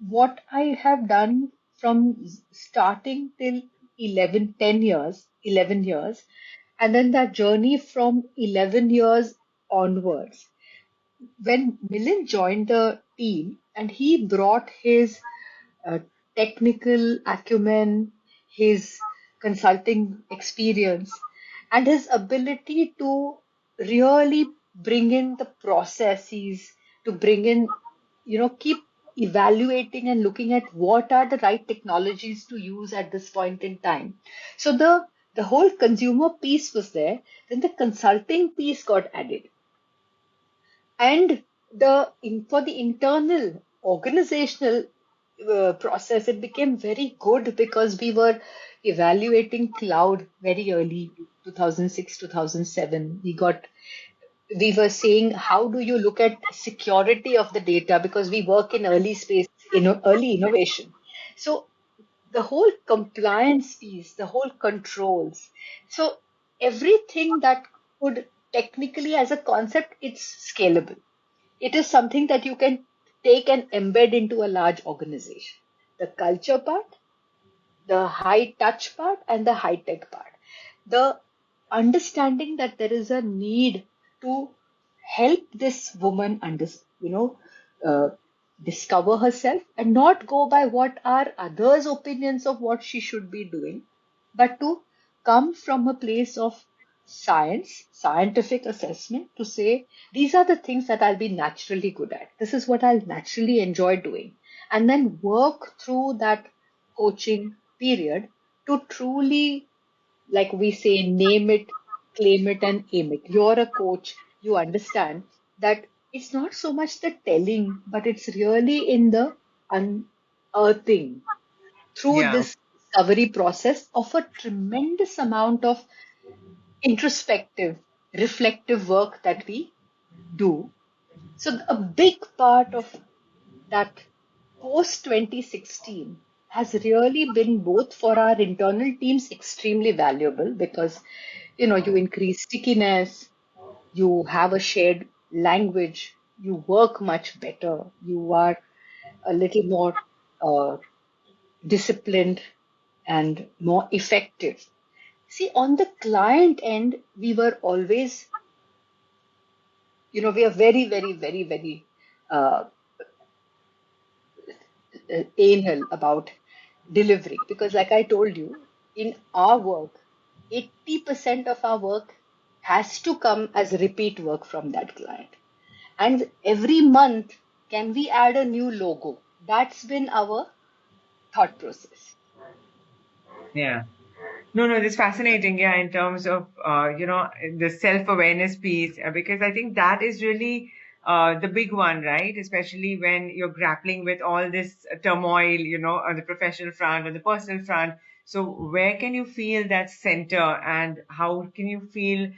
what I have done from starting till 10 years, 11 years, and then that journey from 11 years onwards. When Milind joined the team and he brought his uh, technical acumen, his consulting experience, and his ability to really bring in the processes, to bring in, keep evaluating and looking at what are the right technologies to use at this point in time. So the whole consumer piece was there, then the consulting piece got added. And for the internal organizational process, it became very good because we were evaluating cloud very early, 2006, 2007. We were saying, how do you look at security of the data? Because we work in early space, early innovation. So the whole compliance piece, the whole controls. So everything that could technically, as a concept, it's scalable. It is something that you can take and embed into a large organization. The culture part, the high touch part, and the high tech part. The understanding that there is a need to help this woman uh, discover herself and not go by what are others' opinions of what she should be doing, but to come from a place of science, scientific assessment to say, these are the things that I'll be naturally good at. This is what I'll naturally enjoy doing. And then work through that coaching period to truly, like we say, name it, claim it, and aim it. You're a coach, you understand that it's not so much the telling, but it's really in the unearthing through Yeah. this discovery process of a tremendous amount of introspective, reflective work that we do. So, a big part of that post 2016 has really been both for our internal teams extremely valuable because you increase stickiness, you have a shared language, you work much better, you are a little more uh, disciplined and more effective. See, on the client end, we were always, we are very, very, very, very uh, anal about delivery because, like I told you, in our work, 80% of our work has to come as repeat work from that client. And every month, can we add a new logo? That's been our thought process. Yeah. No, no, it's fascinating, yeah, in terms of, the self-awareness piece, because I think that is really the big one, right? Especially when you're grappling with all this turmoil, on the professional front, on the personal front. So where can you feel that center and how can you feel,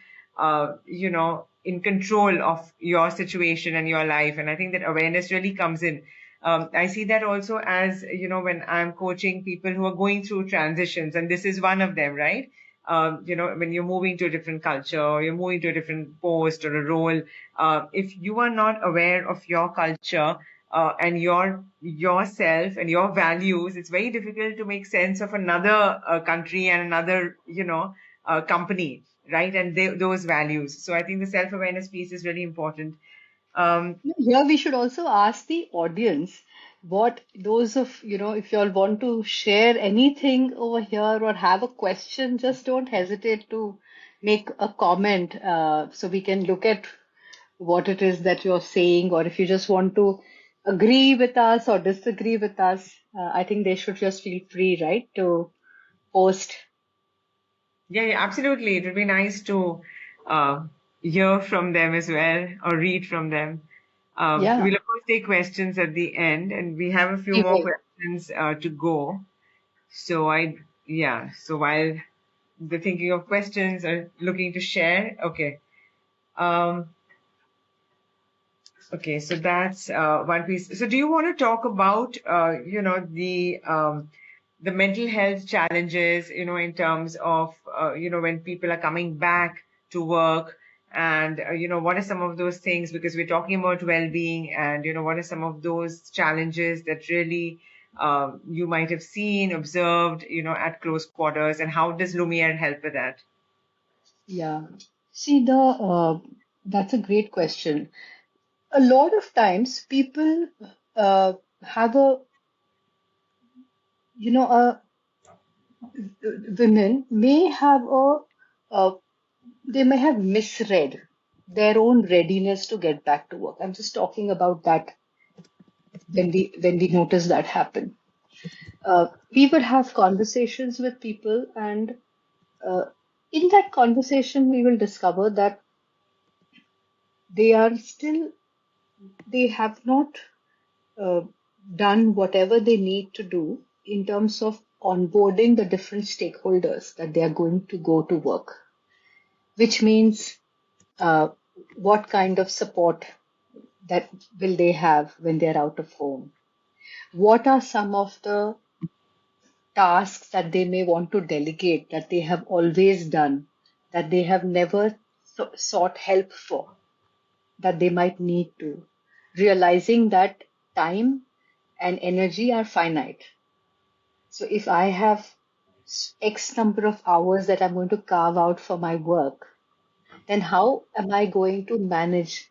in control of your situation and your life? And I think that awareness really comes in. I see that also as, when I'm coaching people who are going through transitions, and this is one of them, right? When you're moving to a different culture, or you're moving to a different post or a role, if you are not aware of your culture, and yourself and your values, it's very difficult to make sense of another country and another, company, right? And those values. So I think the self-awareness piece is really important. Um, Here we should also ask the audience what those of, if you all want to share anything over here or have a question, just don't hesitate to make a comment so we can look at what it is that you're saying, or if you just want to agree with us or disagree with us, I think they should just feel free, right, to post. Yeah, yeah, absolutely. It would be nice to uh, hear from them as well or read from them. Yeah, We'll of course take questions at the end, and we have a few we more will. questions to go. So yeah. So while the thinking of questions or looking to share, okay. Um, okay, so that's one piece. So, do you want to talk about, the mental health challenges, in terms of, when people are coming back to work, and what are some of those things? Because we're talking about well-being, and what are some of those challenges that really you might have seen, observed, at close quarters, and how does Lumiere help with that? Yeah. See, the that's a great question. A lot of times people uh, have a, you know, women may have a, they may have misread their own readiness to get back to work. I'm just talking about that when we notice that happen. We would have conversations with people, and uh, in that conversation, we will discover that they are still, they have not uh, done whatever they need to do in terms of onboarding the different stakeholders that they are going to go to work, which means uh, what kind of support that will they have when they're out of home? What are some of the tasks that they may want to delegate that they have always done, that they have never sought help for, that they might need to, realizing that time and energy are finite. So if I have X number of hours that I'm going to carve out for my work, then how am I going to manage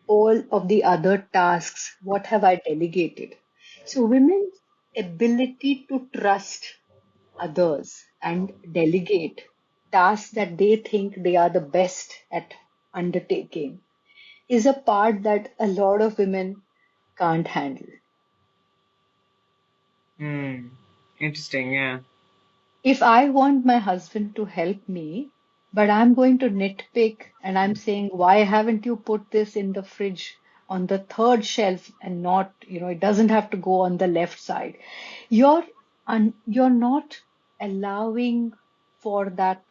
all of the other tasks? What have I delegated? So women's ability to trust others and delegate tasks that they think they are the best at undertaking is a part that a lot of women can't handle. Hmm. Interesting. Yeah. If I want my husband to help me, but I'm going to nitpick and I'm saying, why haven't you put this in the fridge on the third shelf and not, it doesn't have to go on the left side. You're you're not allowing for that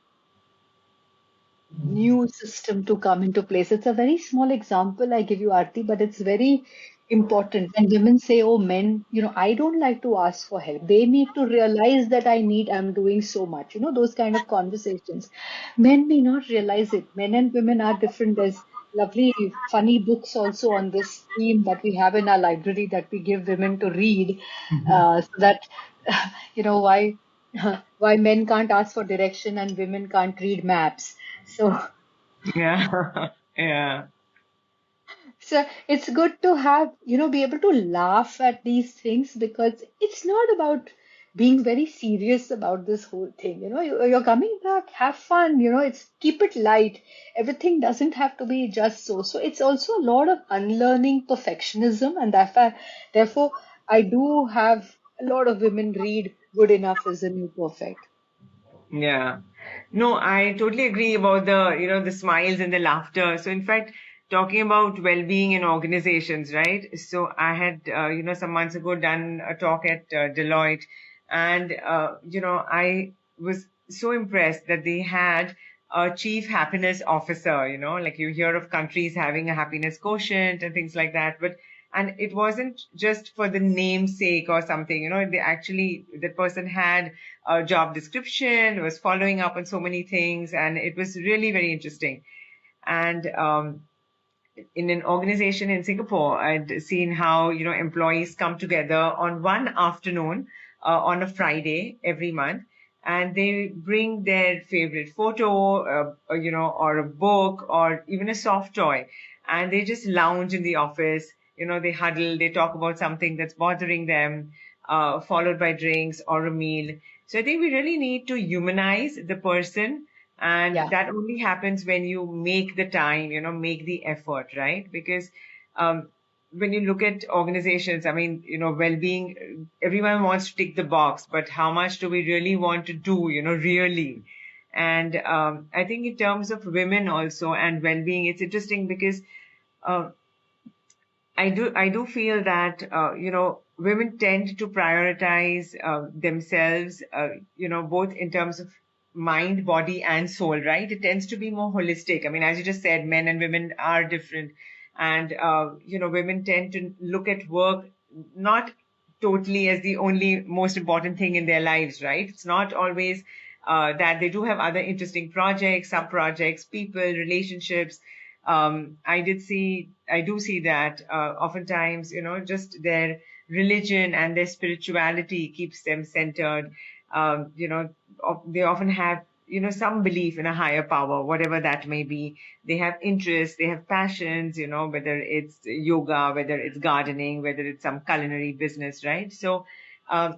new system to come into place. It's a very small example I give you, Aarti, but it's very important. When women say, oh, men, I don't like to ask for help. They need to realize that I'm doing so much, those kind of conversations. Men may not realize it. Men and women are different. There's lovely, funny books also on this theme that we have in our library that we give women to read, so that, why, why men can't ask for direction and women can't read maps. So, Yeah. Yeah. so it's good to have, be able to laugh at these things because it's not about being very serious about this whole thing. You're coming back, have fun, it's keep it light. Everything doesn't have to be just so. So it's also a lot of unlearning perfectionism, and therefore, I do have a lot of women read Good Enough is the New Perfect. Yeah. No, I totally agree about the smiles and the laughter. So, in fact, talking about well-being in organizations, right? So, I had, some months ago done a talk at Deloitte, and, I was so impressed that they had a chief happiness officer, like you hear of countries having a happiness quotient and things like that. And it wasn't just for the namesake or something, they actually, the person had job description, was following up on so many things, and it was really very interesting. And in an organization in Singapore, I'd seen how employees come together on one afternoon on a Friday every month, and they bring their favorite photo, or a book, or even a soft toy, and they just lounge in the office. They huddle, they talk about something that's bothering them, followed by drinks or a meal. So I think we really need to humanize the person, and Yeah. that only happens when you make the time, make the effort, right? Because um, when you look at organizations, I mean, well-being, everyone wants to tick the box, but how much do we really want to do, really? And I think in terms of women also and well-being, it's interesting because uh, I do feel that women tend to prioritize themselves, both in terms of mind, body, and soul, right? It tends to be more holistic. I mean, as you just said, men and women are different. And, women tend to look at work not totally as the only most important thing in their lives, right? It's not always that they do have other interesting projects, sub projects, people, relationships. I do see that oftentimes, just their religion and their spirituality keeps them centered. They often have, some belief in a higher power, whatever that may be. They have interests, they have passions, whether it's yoga, whether it's gardening, whether it's some culinary business, right? So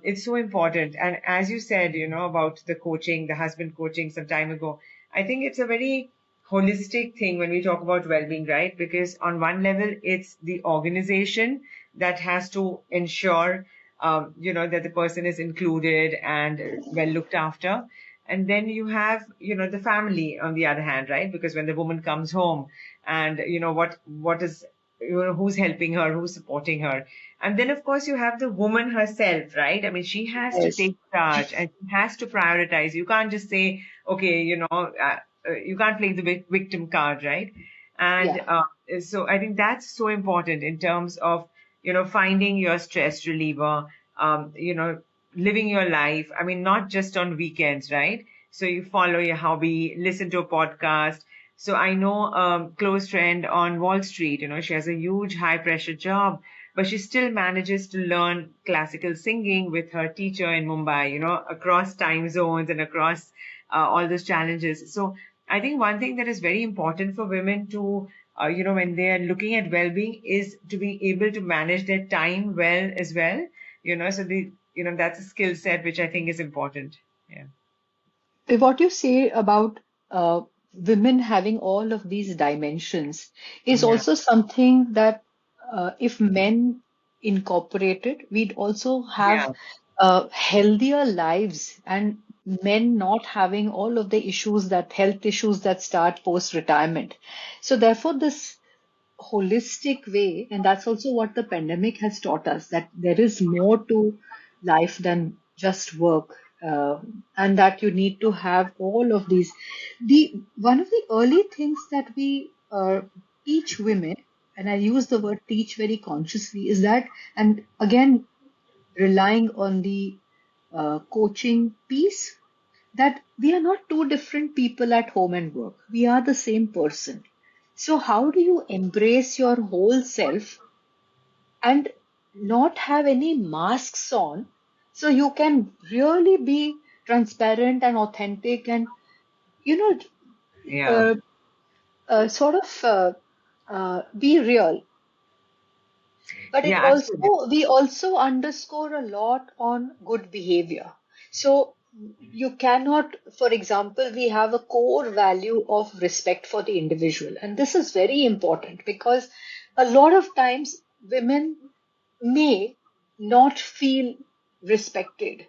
it's so important. And as you said, about the coaching, the husband coaching some time ago, I think it's a very holistic thing when we talk about well-being, right? Because on one level, it's the organization that has to ensure, that the person is included and well looked after. And then you have, the family on the other hand, right? Because when the woman comes home and, what is, who's helping her, who's supporting her. And then, of course, you have the woman herself, right? I mean, she has to Yes. take charge and she has to prioritize. You can't just say, okay, you can't play the victim card, right? And Yeah. so I think that's so important in terms of, finding your stress reliever, um, you know, living your life. I mean, not just on weekends, right? So you follow your hobby, listen to a podcast. So I know a close friend on Wall Street, she has a huge high pressure job, but she still manages to learn classical singing with her teacher in Mumbai, across time zones and across all those challenges. So I think one thing that is very important for women to, when they are looking at well-being is to be able to manage their time well as well, so that's a skill set which I think is important. Yeah. What you say about uh, women having all of these dimensions is Yeah. also something that if men incorporated, we'd also have Yeah. healthier lives and men not having all of the health issues that start post retirement. So therefore, this holistic way, and that's also what the pandemic has taught us, that there is more to life than just work, and that you need to have all of these. The one of the early things that we teach women, and I use the word teach very consciously, is that, and again relying on the coaching piece, that we are not two different people at home and work. We are the same person. So, how do you embrace your whole self and not have any masks on so you can really be transparent and authentic and, you know, Yeah. uh, sort of be real? But it Yeah, absolutely. also, we also underscore a lot on good behavior. So you cannot, for example, we have a core value of respect for the individual. And this is very important because a lot of times women may not feel respected.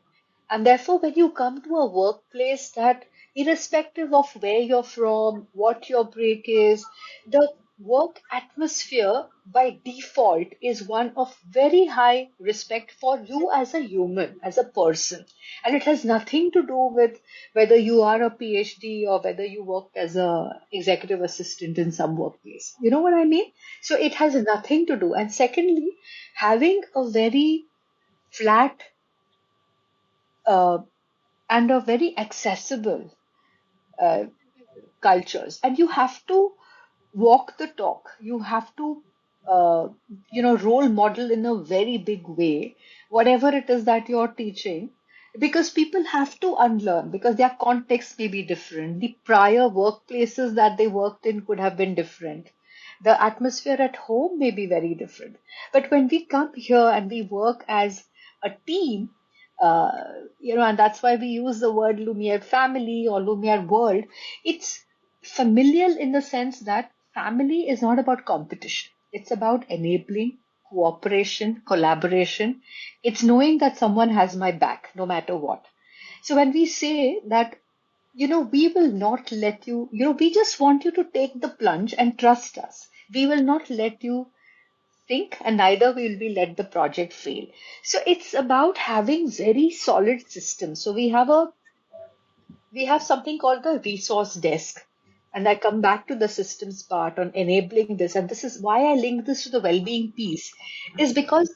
And therefore, when you come to a workplace that, irrespective of where you're from, what your break is, the work atmosphere by default is one of very high respect for you as a human, as a person. And it has nothing to do with whether you are a PhD or whether you worked as a executive assistant in some workplace. You know what I mean? So it has nothing to do. And secondly, having a very flat uh, and a very accessible uh, cultures, and you have to walk the talk. You have to, uh, role model in a very big way, whatever it is that you're teaching, because people have to unlearn because their context may be different. The prior workplaces that they worked in could have been different. The atmosphere at home may be very different. But when we come here and we work as a team, uh, and that's why we use the word Lumiere family or Lumiere world. It's familial in the sense that family is not about competition. It's about enabling cooperation, collaboration. It's knowing that someone has my back no matter what. So when we say that, we will not let you, we just want you to take the plunge and trust us. We will not let you think, and neither will we let the project fail. So it's about having very solid systems. So we have a we have something called the resource desk. And I come back to the systems part on enabling this. And this is why I link this to the well-being piece, is because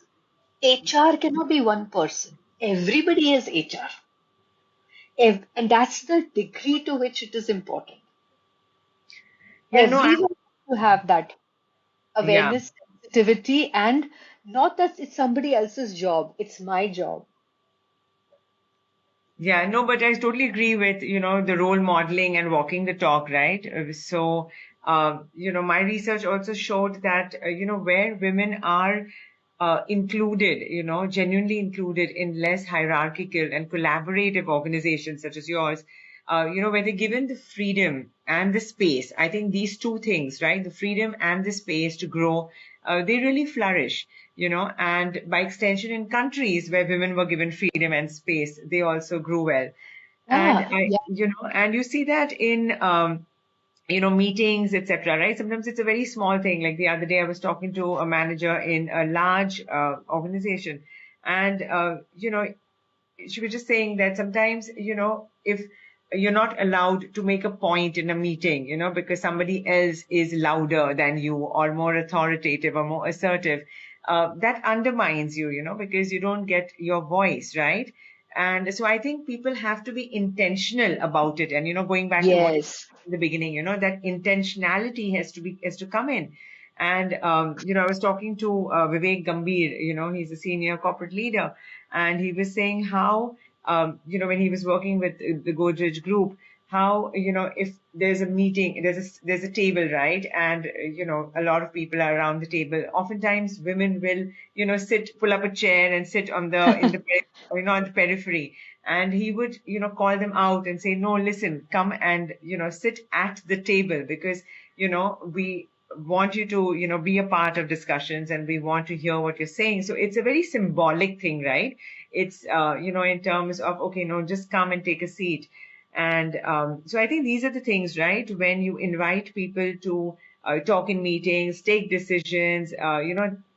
HR cannot be one person. Everybody has HR. And that's the degree to which it is important. Yeah, no, Everyone to have that yeah. awareness, sensitivity, and not that it's somebody else's job, it's my job. Yeah, no, but I totally agree with, the role modeling and walking the talk, right? My research also showed that, where women are included, genuinely included in less hierarchical and collaborative organizations such as yours, where they're given the freedom and the space. I think these two things, right? The freedom and the space to grow, they really flourish, and by extension in countries where women were given freedom and space, they also grew well. And Yeah, yeah. and you see that in, meetings, etc., right? Sometimes it's a very small thing. Like the other day, I was talking to a manager in a large organization, and she was just saying that sometimes, if you're not allowed to make a point in a meeting, because somebody else is louder than you or more authoritative or more assertive, that undermines you, because you don't get your voice, right? And so I think people have to be intentional about it. And, going back to what Yes. in the beginning, that intentionality has to come in. And I was talking to Vivek Gambhir. He's a senior corporate leader, and he was saying how, when he was working with the Godrej Group, how, if there's a meeting, there's a table, right, and a lot of people are around the table. Oftentimes, women will, pull up a chair and sit on the in the on the periphery, and he would, call them out and say, no, listen, come and, sit at the table, because, we want you to, be a part of discussions, and we want to hear what you're saying. So it's a very symbolic thing, right? It's, in terms of, okay, no, just come and take a seat. And so I think these are the things, right? When you invite people to talk in meetings, take decisions,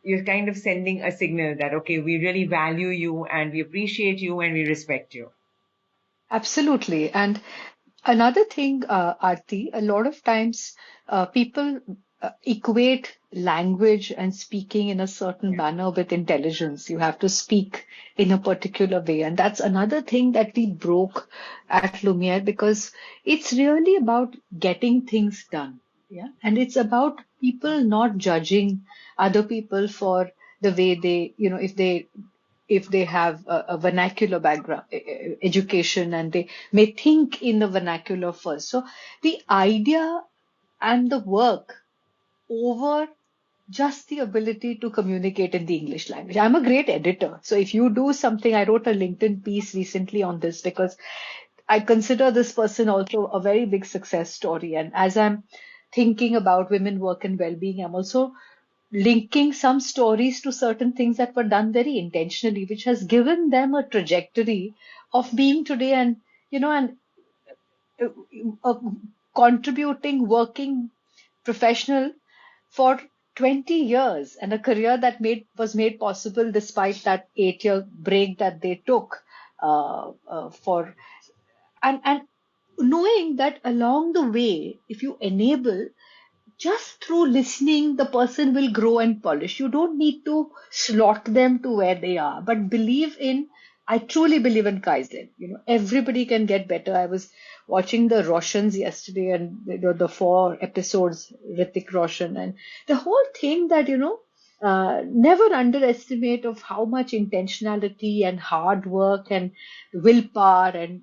you're kind of sending a signal that, okay, we really value you, and we appreciate you, and we respect you. Absolutely. And another thing, Aarti, a lot of times people equate language and speaking in a certain Yeah, manner with intelligence. You have to speak in a particular way. And that's another thing that we broke at Lumiere, because it's really about getting things done. Yeah. And it's about people not judging other people for the way they, if they have a vernacular background education, and they may think in the vernacular first. So the idea and the work over just the ability to communicate in the English language. I'm a great editor. So if you do something, I wrote a LinkedIn piece recently on this, because I consider this person also a very big success story. And as I'm thinking about women work and well-being, I'm also linking some stories to certain things that were done very intentionally, which has given them a trajectory of being today, and and uh, uh, contributing, working professional for 20 years, and a career that was made possible despite that 8-year break that they took for and knowing that along the way, if you enable, just through listening, the person will grow and polish. You don't need to slot them to where they are, but I truly believe in Kaizen. Everybody can get better. I was watching the Roshans yesterday, and the 4 episodes, Ritik Roshan, and the whole thing that, never underestimate of how much intentionality and hard work and willpower and,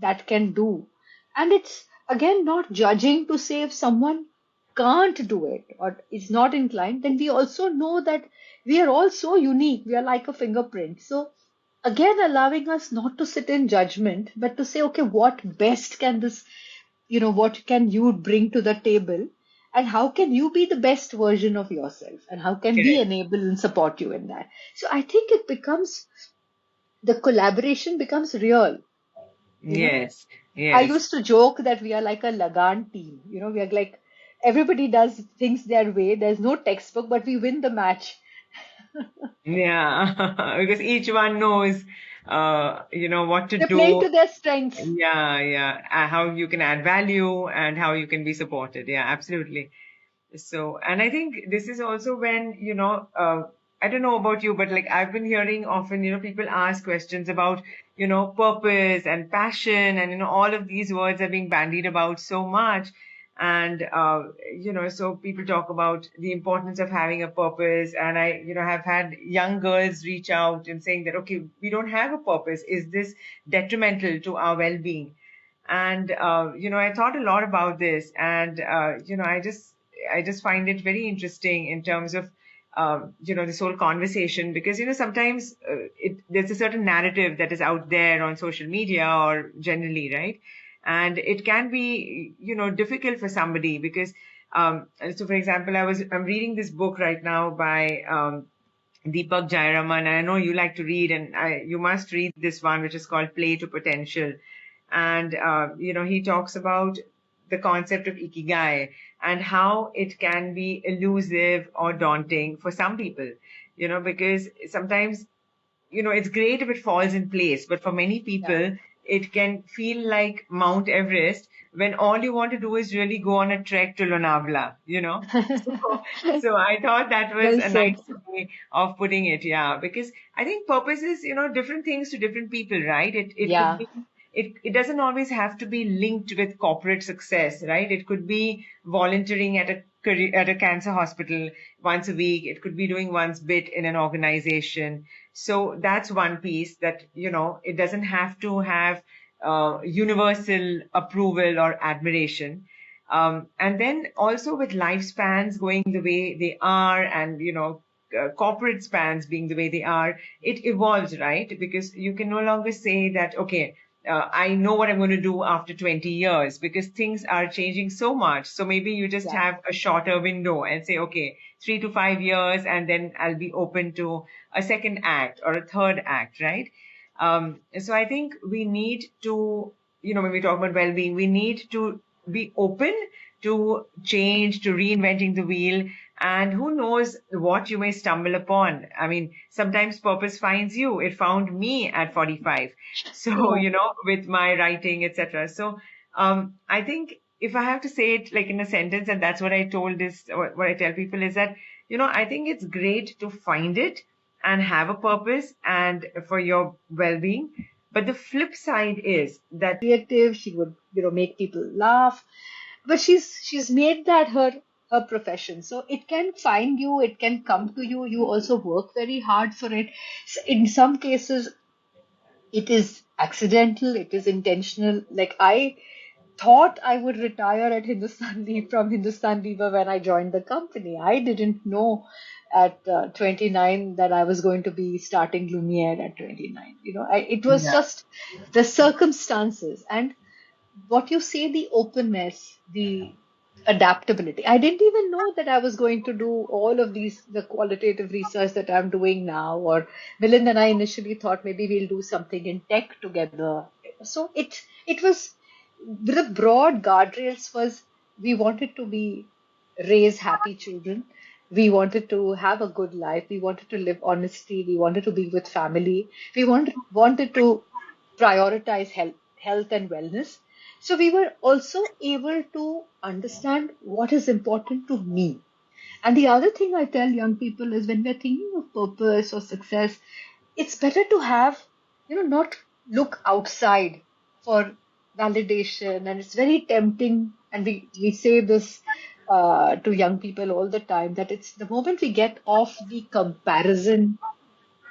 that can do. And it's again not judging to say if someone can't do it or is not inclined, then we also know that we are all so unique. We are like a fingerprint. So again, allowing us not to sit in judgment, but to say, okay, what best can this, what can you bring to the table? And how can you be the best version of yourself? And how can we correct. enable and support you in that? So I think the collaboration becomes real, you know. Yes, I yes. used to joke that we are like a Lagan team. We are like everybody does things their way. There's no textbook, but we win the match. Yeah, because each one knows what to They're playing do. to their strengths. Yeah, yeah. How you can add value and how you can be supported. Yeah, absolutely. So, and I think this is also when, I don't know about you, but like I've been hearing often, people ask questions about, purpose and passion, and, all of these words are being bandied about so much. And, so people talk about the importance of having a purpose. And I, have had young girls reach out and saying that, okay, we don't have a purpose. Is this detrimental to our well-being? And I thought a lot about this, and I just find it very interesting in terms of this whole conversation, because sometimes there's a certain narrative that is out there on social media or generally, right? And it can be difficult for somebody because so for example, I'm reading this book right now by Deepak Jairaman, and I know you like to read, and you must read this one, which is called Play to Potential. And he talks about the concept of ikigai and how it can be elusive or daunting for some people, because sometimes it's great if it falls in place, but for many Yeah. people, it can feel like Mount Everest when all you want to do is really go on a trek to Lonavala. So, so I thought that was Well a said. nice way of putting it, yeah, because I think purpose is, different things to different people, right? It could Yeah. be, it doesn't always have to be linked with corporate success, right? It could be volunteering at a cancer hospital once a week. It could be doing one's bit in an organization. So that's one piece that, it doesn't have to have universal approval or admiration. And then also with lifespans going the way they are, and, corporate spans being the way they are, it evolves, right? Because you can no longer say that, okay, I know what I'm going to do after 20 years, because things are changing so much. So maybe you just Yeah. have a shorter window and say, okay, 3 to 5 years, and then I'll be open to a second act or a third act, right? So I think we need to, when we talk about well-being, we need to be open to change, to reinventing the wheel, and who knows what you may stumble upon. I mean, sometimes purpose finds you. It found me at 45. So, Yeah. with my writing, etc. So, I think if I have to say it like in a sentence, and that's what I told this, what I tell people is that, I think it's great to find it and have a purpose and for your well-being. But the flip side is that, Creative. She would, make people laugh. But she's made that her profession. So it can find you, it can come to you. You also work very hard for it. In some cases, it is accidental, it is intentional. Like I thought I would retire at Hindustan Lever from Hindustan Lever when I joined the company. I didn't know at 29 that I was going to be starting Lumiere at 29. It was yeah, just the circumstances and what you say, the openness, the adaptability. I didn't even know that I was going to do all of these, the qualitative research that I'm doing now. Or Milind and I initially thought maybe we'll do something in tech together. So it was the broad guardrails was we wanted to be raise happy children. We wanted to have a good life. We wanted to live honestly. We wanted to be with family. We wanted to prioritize health and wellness. So we were also able to understand what is important to me. And the other thing I tell young people is when we're thinking of purpose or success, it's better to have, not look outside for validation. And it's very tempting. And we say this to young people all the time that it's the moment we get off the comparison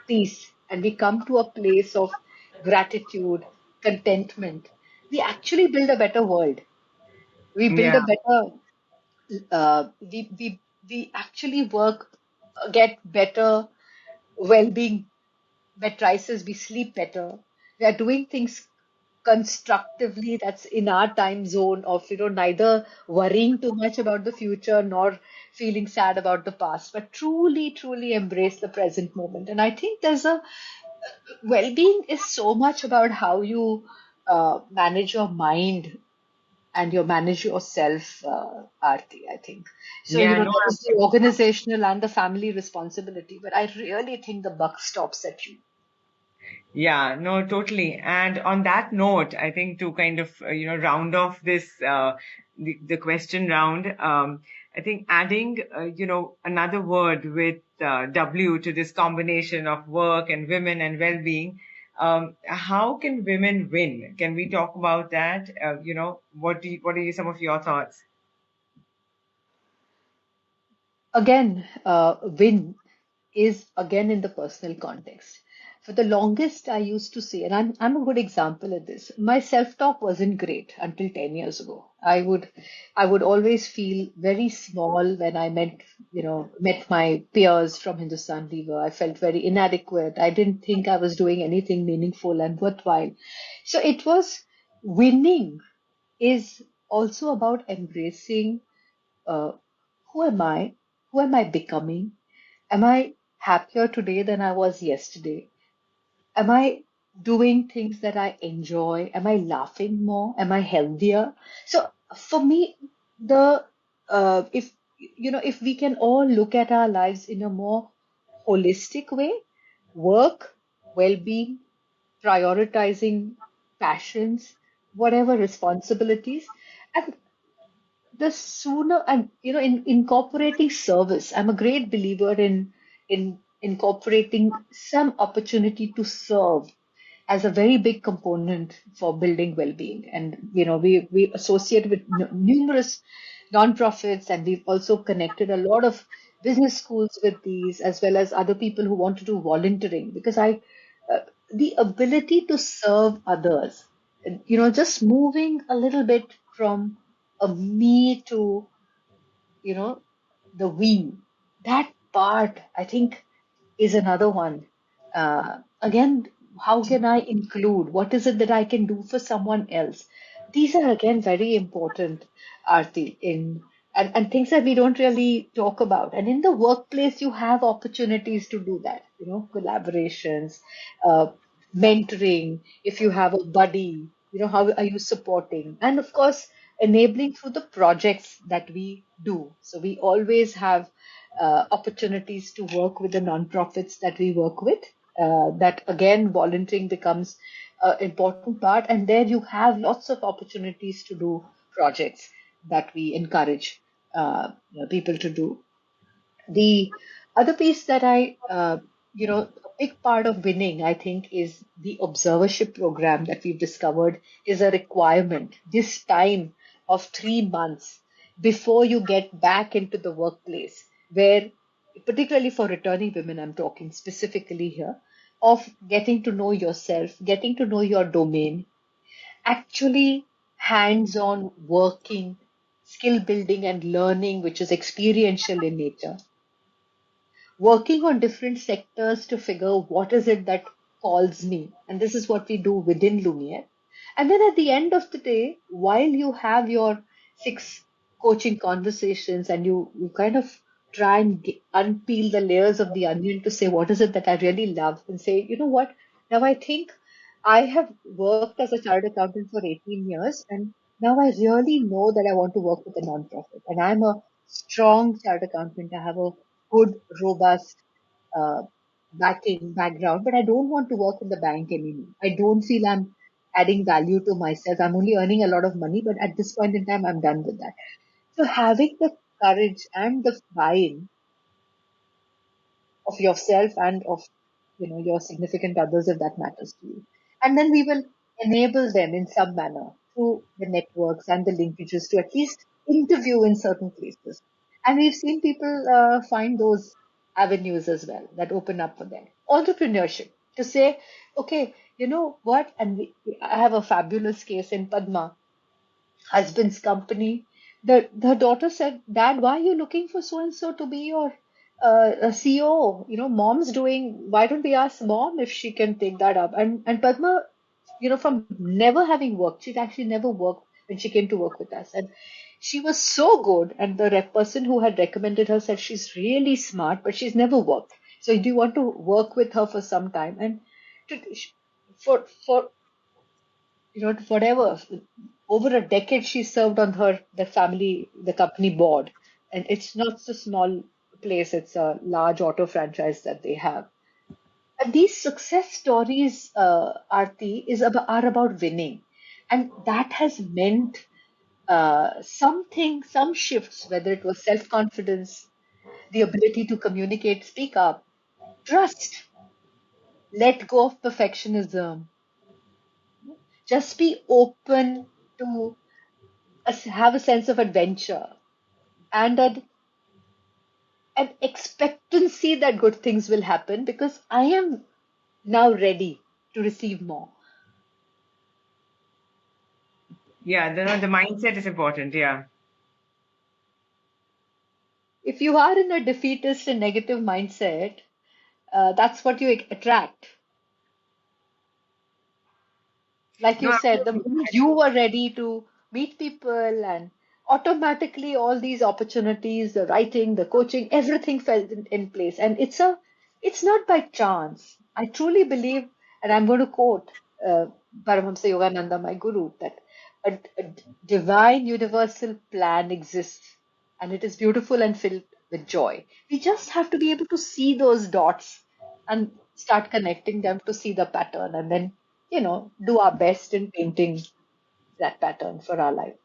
peace and we come to a place of gratitude, contentment, we actually build a better world. We build yeah, a better, we actually get better well-being matrices, we sleep better. We are doing things constructively that's in our time zone of, neither worrying too much about the future nor feeling sad about the past, but truly, truly embrace the present moment. And I think there's a well-being is so much about how you manage your mind and you manage yourself, Aarti, I think. So, yeah, no, there is the organizational and the family responsibility, but I really think the buck stops at you. Yeah, no, totally. And on that note, I think to kind of, round off this, the question round, I think adding, another word with W to this combination of work and women and well-being, how can women win? Can we talk about that? What are some of your thoughts? Again, win is again in the personal context. For the longest, I used to say, and I'm a good example of this. My self-talk wasn't great until 10 years ago. I would always feel very small when I met my peers from Hindustan Lever. I felt very inadequate. I didn't think I was doing anything meaningful and worthwhile. So it was winning is also about embracing uh, who am I? Who am I becoming? Am I happier today than I was yesterday? Am I doing things that I enjoy? Am I laughing more? Am I healthier? So for me, the if we can all look at our lives in a more holistic way, work, well-being, prioritizing passions, whatever responsibilities, and the sooner and in incorporating service, I'm a great believer in incorporating some opportunity to serve as a very big component for building well-being. And we associate with numerous nonprofits, and we've also connected a lot of business schools with these, as well as other people who want to do volunteering, because I the ability to serve others, just moving a little bit from a me to you know the we, that part I think is another one. Again, how can I include? What is it that I can do for someone else? These are again very important, Aarti, and things that we don't really talk about. And in the workplace, you have opportunities to do that. Collaborations, uh, mentoring. If you have a buddy, how are you supporting? And of course, enabling through the projects that we do. So we always have opportunities to work with the nonprofits that we work with. That again, volunteering becomes an important part, and there you have lots of opportunities to do projects that we encourage people to do. The other piece that a big part of winning, I think, is the observership program that we've discovered is a requirement this time of 3 months before you get back into the workplace, where, particularly for returning women, I'm talking specifically here, of getting to know yourself, getting to know your domain, actually hands on working, skill building, and learning, which is experiential in nature, working on different sectors to figure what is it that calls me. And this is what we do within Lumiere. And then at the end of the day, while you have your 6 coaching conversations, and you kind of try and unpeel the layers of the onion to say, what is it that I really love? And say, you know what? Now I think I have worked as a chartered accountant for 18 years, and now I really know that I want to work with a nonprofit. And I'm a strong chartered accountant. I have a good, robust uh, background, but I don't want to work in the bank anymore. I don't feel I'm adding value to myself. I'm only earning a lot of money, but at this point in time, I'm done with that. So having the courage and the buy-in of yourself and of your significant others, if that matters to you, and then we will enable them in some manner through the networks and the linkages to at least interview in certain places. And we've seen people find those avenues as well that open up for them. Entrepreneurship, to say, okay, you know what, and I have a fabulous case in Padma husband's company. The daughter said, Dad, why are you looking for so and so to be your CEO? Mom's doing. Why don't we ask mom if she can take that up? And Padma, from never having worked, she'd actually never worked when she came to work with us, and she was so good. And the person who had recommended her said she's really smart, but she's never worked. So do you want to work with her for some time? And to, for whatever, over a decade she served on the company board. And it's not a small place, it's a large auto franchise that they have. And these success stories, Aarti, are about winning. And that has meant some shifts, whether it was self confidence, the ability to communicate, speak up, trust, let go of perfectionism, just be open to have a sense of adventure and an expectancy that good things will happen because I am now ready to receive more. Yeah, the mindset is important. Yeah. If you are in a defeatist and negative mindset, that's what you attract. Like No, you said, the absolutely. moment you were ready to meet people and automatically all these opportunities, the writing, the coaching, everything fell in place. And it's not by chance. I truly believe, and I'm going to quote Paramahamsa Yogananda, my guru, that a divine universal plan exists and it is beautiful and filled with joy. We just have to be able to see those dots and start connecting them to see the pattern and then do our best in painting that pattern for our life.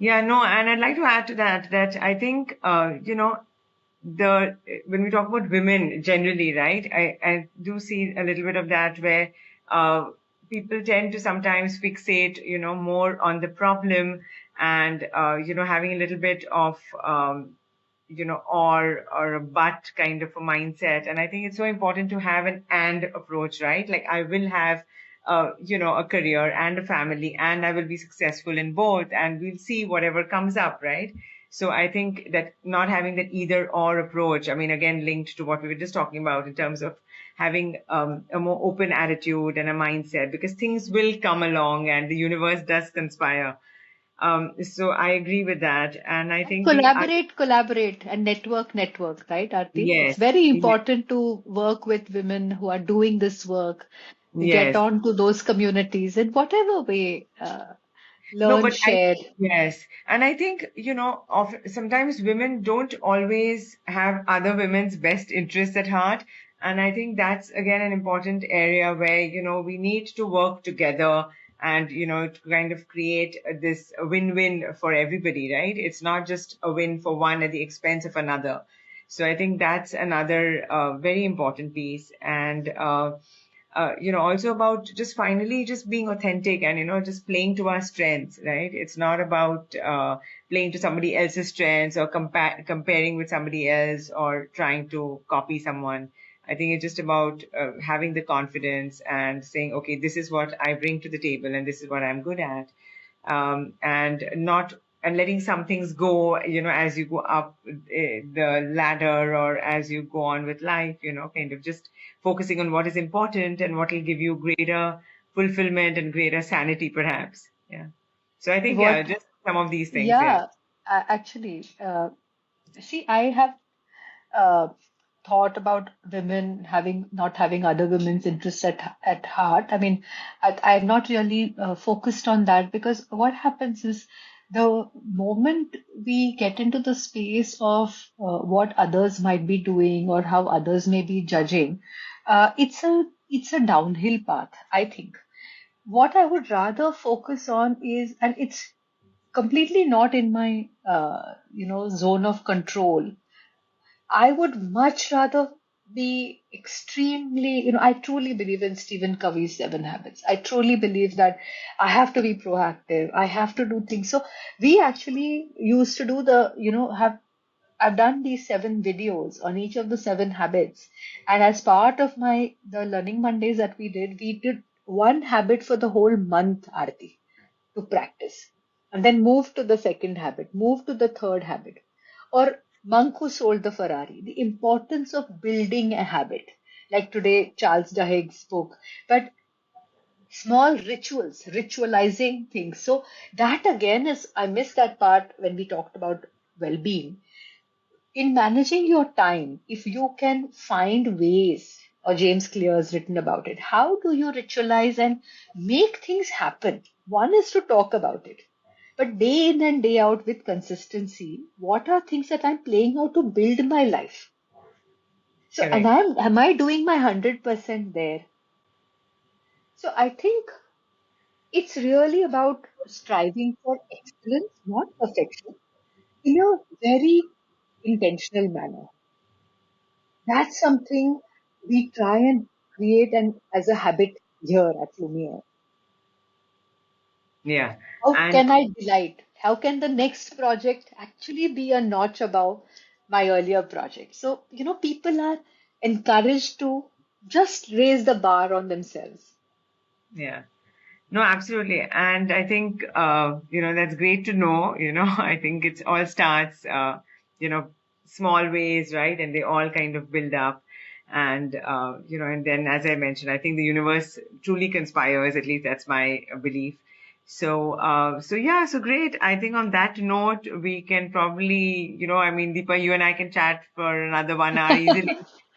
Yeah, no, and I'd like to add to that that I think the when we talk about women generally, right? I do see a little bit of that where uh, people tend to sometimes fixate, more on the problem and having a little bit of or a but kind of a mindset. And I think it's so important to have an and approach, right? Like I will have a career and a family, and I will be successful in both, and we'll see whatever comes up, right? So I think that not having that either or approach, I mean, again, linked to what we were just talking about in terms of having a more open attitude and a mindset, because things will come along and the universe does conspire. So I agree with that. And I And think collaborate, and network, right, Aarti? It's yes, very yes, important to work with women who are doing this work, get yes. on to those communities in whatever way, No, learn, but I, share. yes. And I think, sometimes women don't always have other women's best interests at heart. And I think that's again an important area where, we need to work together and, to kind of create this win-win for everybody, right? It's not just a win for one at the expense of another. So I think that's another very important piece. And, also about just finally just being authentic and just playing to our strengths, right? It's not about playing to somebody else's strengths or comparing with somebody else or trying to copy someone. I think it's just about having the confidence and saying, okay, this is what I bring to the table and this is what I'm good at, and not and letting some things go, as you go up the ladder or as you go on with life, kind of just focusing on what is important and what will give you greater fulfillment and greater sanity, perhaps. Yeah. So I think, yeah, What? just some of these things. Yeah. Yeah, actually, see, I have uh, thought about women not having other women's interests at heart. I mean, I'm not really focused on that because what happens is the moment we get into the space of what others might be doing or how others may be judging, it's a downhill path, I think. What I would rather focus on is, and it's completely not in my zone of control. I would much rather be extremely, I truly believe in Stephen Covey's Seven Habits. I truly believe that I have to be proactive. I have to do things. So we actually used to do I've done these 7 videos on each of the 7 habits. And as part of the Learning Mondays that we did one habit for the whole month, Aarti, to practice. And then move to the second habit, move to the third habit. Or monk who sold the Ferrari, the importance of building a habit. Like today, Charles Duhigg spoke, but small rituals, ritualizing things. So that again I missed that part when we talked about well-being in managing your time, if you can find ways, or James Clear has written about it, how do you ritualize and make things happen? One is to talk about it, but day in and day out with consistency, what are things that I'm playing out to build my life? So, and Correct. am I doing my 100% there? So I think it's really about striving for excellence, not perfection, in a very intentional manner. That's something we try and create and as a habit here at Lumiere. Yeah. How And can I delight? How can the next project actually be a notch above my earlier project? So, people are encouraged to just raise the bar on themselves. yeah. No, absolutely. And I think, that's great to know. I think it's all starts, you know, small ways, right? And they all kind of build up. And then as I mentioned, I think the universe truly conspires, at least that's my belief. So yeah, so great. I think on that note, we can probably, I mean, Deepa, you and I can chat for another 1 hour easily.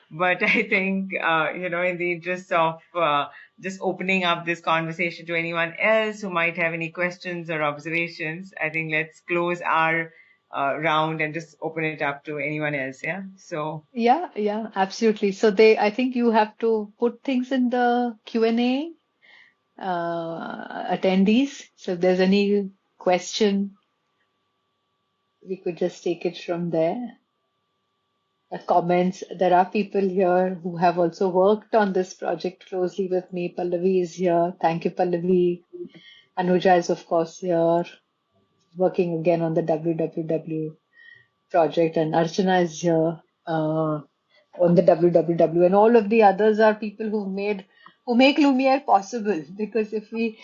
But I think, in the interest of just opening up this conversation to anyone else who might have any questions or observations, I think let's close our round and just open it up to anyone else. Yeah. So, Yeah, yeah, absolutely. So I think you have to put things in the Q&A, attendees. So if there's any question, we could just take it from there. The comments, there are people here who have also worked on this project closely with me. Pallavi is here. Thank you, Pallavi. Anuja is, of course, here, working again on the WWW project, and Archana is here on the WWW, and all of the others are people who make Lumiere possible. Because if we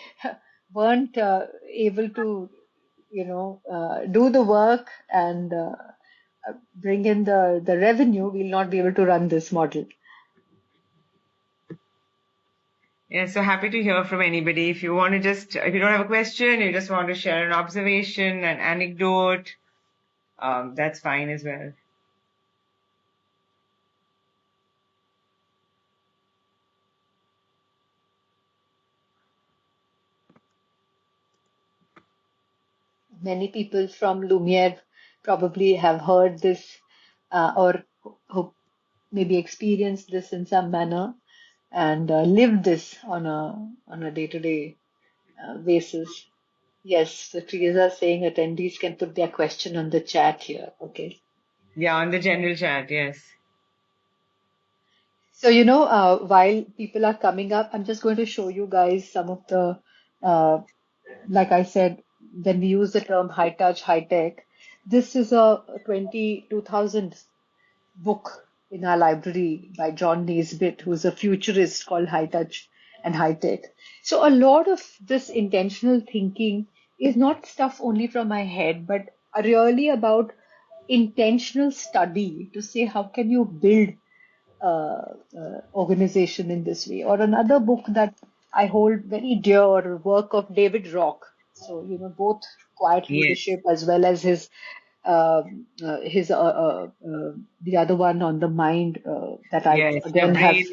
weren't able to, do the work and bring in the revenue, we'll not be able to run this model. yeah, so happy to hear from anybody. If you want to if you don't have a question, you just want to share an observation, an anecdote, that's fine as well. Many people from Lumiere probably have heard this or who maybe experienced this in some manner and lived this on a day-to-day basis. Yes, so Teresa is saying attendees can put their question on the chat here. Okay. Yeah, on the general chat, yes. So, while people are coming up, I'm just going to show you guys some of uh, like I said, when we use the term high touch, high tech, this is a 2000 book in our library by John Naisbitt, who's a futurist, called High Touch and High Tech. So a lot of this intentional thinking is not stuff only from my head, but really about intentional study to say how can you build organization in this way. Or another book that I hold very dear, work of David Rock. So, both quiet Yes, leadership as well as his the other one on the mind that I yes, your again have, brain.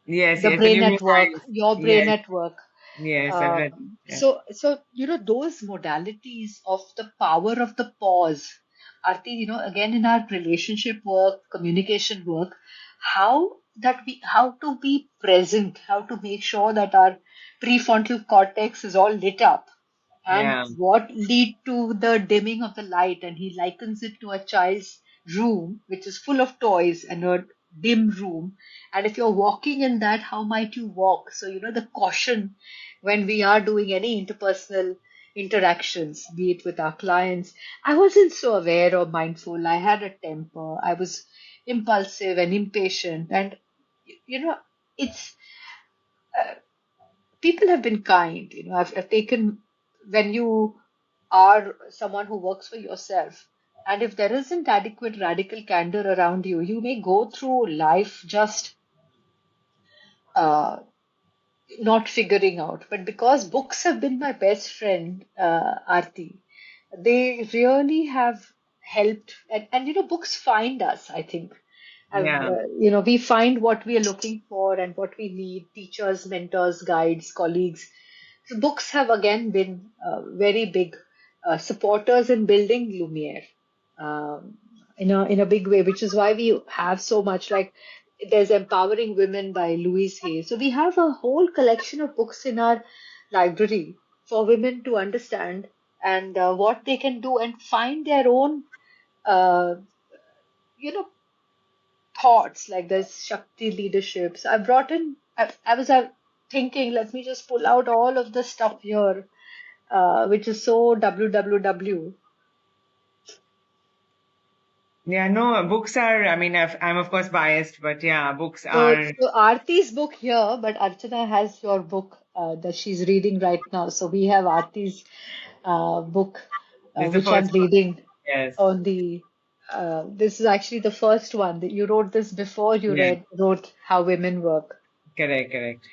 Yes, the yes, the brain at work, Lumiere. your brain Yes, at work. yes, I've Uh, read. Yeah. so those modalities of the power of the pause, Aarti, again in our relationship work, communication work, how to be present, how to make sure that our prefrontal cortex is all lit up, and Yeah. what lead to the dimming of the light. And he likens it to a child's room which is full of toys and a dim room, and if you're walking in that, how might you walk? So the caution when we are doing any interpersonal interactions, be it with our clients. I wasn't so aware or mindful. I had a temper, I was impulsive and impatient, and you know it's people have been kind. I've taken, when you are someone who works for yourself, and if there isn't adequate radical candor around you, you may go through life just uh, not figuring out. But because books have been my best friend, Aarti, they really have helped. And books find us, I think. Yeah. We find what we are looking for and what we need: teachers, mentors, guides, colleagues. So books have again been very big supporters in building Lumiere um, in a big way, which is why we have so much. Like there's Empowering Women by Louise Hay. So we have a whole collection of books in our library for women to understand and what they can do and find their own, uh, you know, thoughts. Like there's Shakti leadership. So I brought in, I was thinking, let me just pull out all of the stuff here, which is so www. Yeah, no, books are, I mean, I'm of course biased, but yeah, books So, are, so Aarti's book here, but Archana has your book that she's reading right now. So we have Aarti's book, this is the which I'm first one. reading Yes, on the. This is actually the first one that you wrote this before you yeah, wrote How Women Work. correct, correct.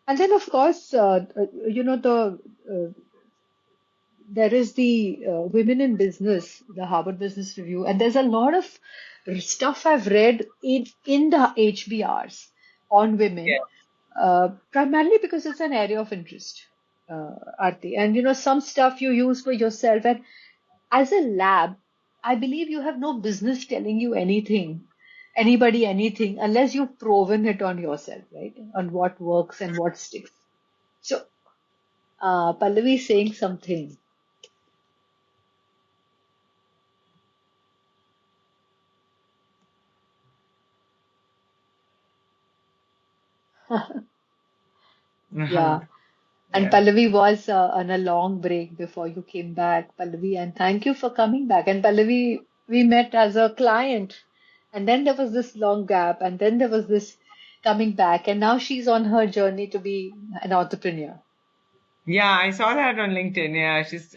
And then, of course, there is the Women in Business, the Harvard Business Review, and there's a lot of stuff I've read in the HBRs on women, Yeah, primarily because it's an area of interest, Aarti. And some stuff you use for yourself, and as a lab, I believe you have no business telling you anything, anybody anything, unless you've proven it on yourself, right? On what works and what sticks. So, Pallavi is saying something. uh-huh. Yeah. And Yeah. Pallavi was on a long break before you came back, Pallavi, and thank you for coming back. And Pallavi, we met as a client, and then there was this long gap, and then there was this coming back, and now she's on her journey to be an entrepreneur. Yeah, I saw that on LinkedIn. Yeah, she's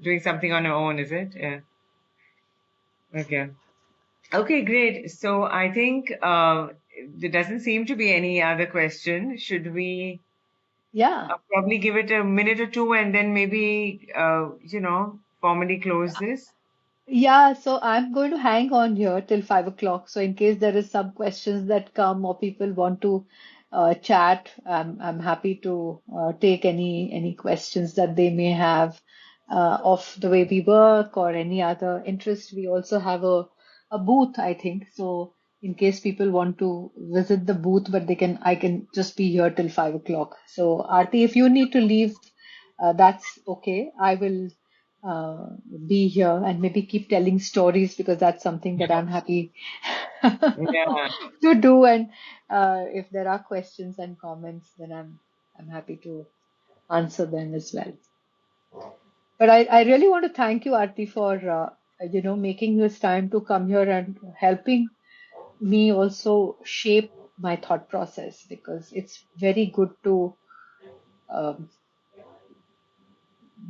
doing something on her own, is it? Yeah. Okay. Okay, great. So I think there doesn't seem to be any other question. Should we Yeah. probably give it a minute or two and then maybe, formally close this? Yeah, so I'm going to hang on here till 5 o'clock. So in case there is some questions that come or people want to chat, I'm happy to take any questions that they may have of the way we work or any other interest. We also have a booth, I think. So in case people want to visit the booth, but I can just be here till 5 o'clock. So Aarti, if you need to leave, that's okay. I will uh, be here and maybe keep telling stories because that's something that I'm happy Yeah. to do. And if there are questions and comments, then I'm happy to answer them as well. But I really want to thank you, Aarti, for making this time to come here and helping me also shape my thought process because it's very good to um,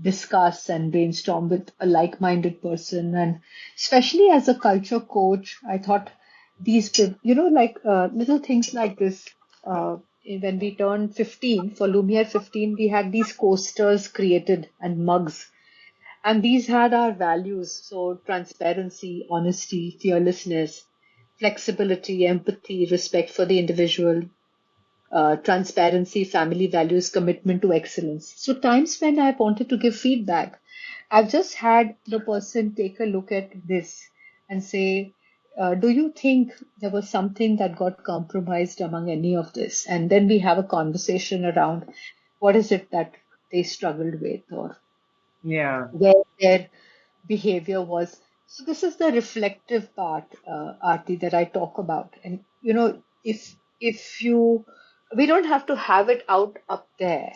discuss and brainstorm with a like-minded person. And especially as a culture coach, I thought like little things like this. When we turned 15 for Lumiere 15, we had these coasters created and mugs. And these had our values. So transparency, honesty, fearlessness, flexibility, empathy, respect for the individual, transparency, family values, commitment to excellence. So, times when I wanted to give feedback, I've just had the person take a look at this and say, do you think there was something that got compromised among any of this? And then we have a conversation around what is it that they struggled with or Yeah. where their behavior was. So this is the reflective part, Aarti, that I talk about. And if we don't have to have it out up there,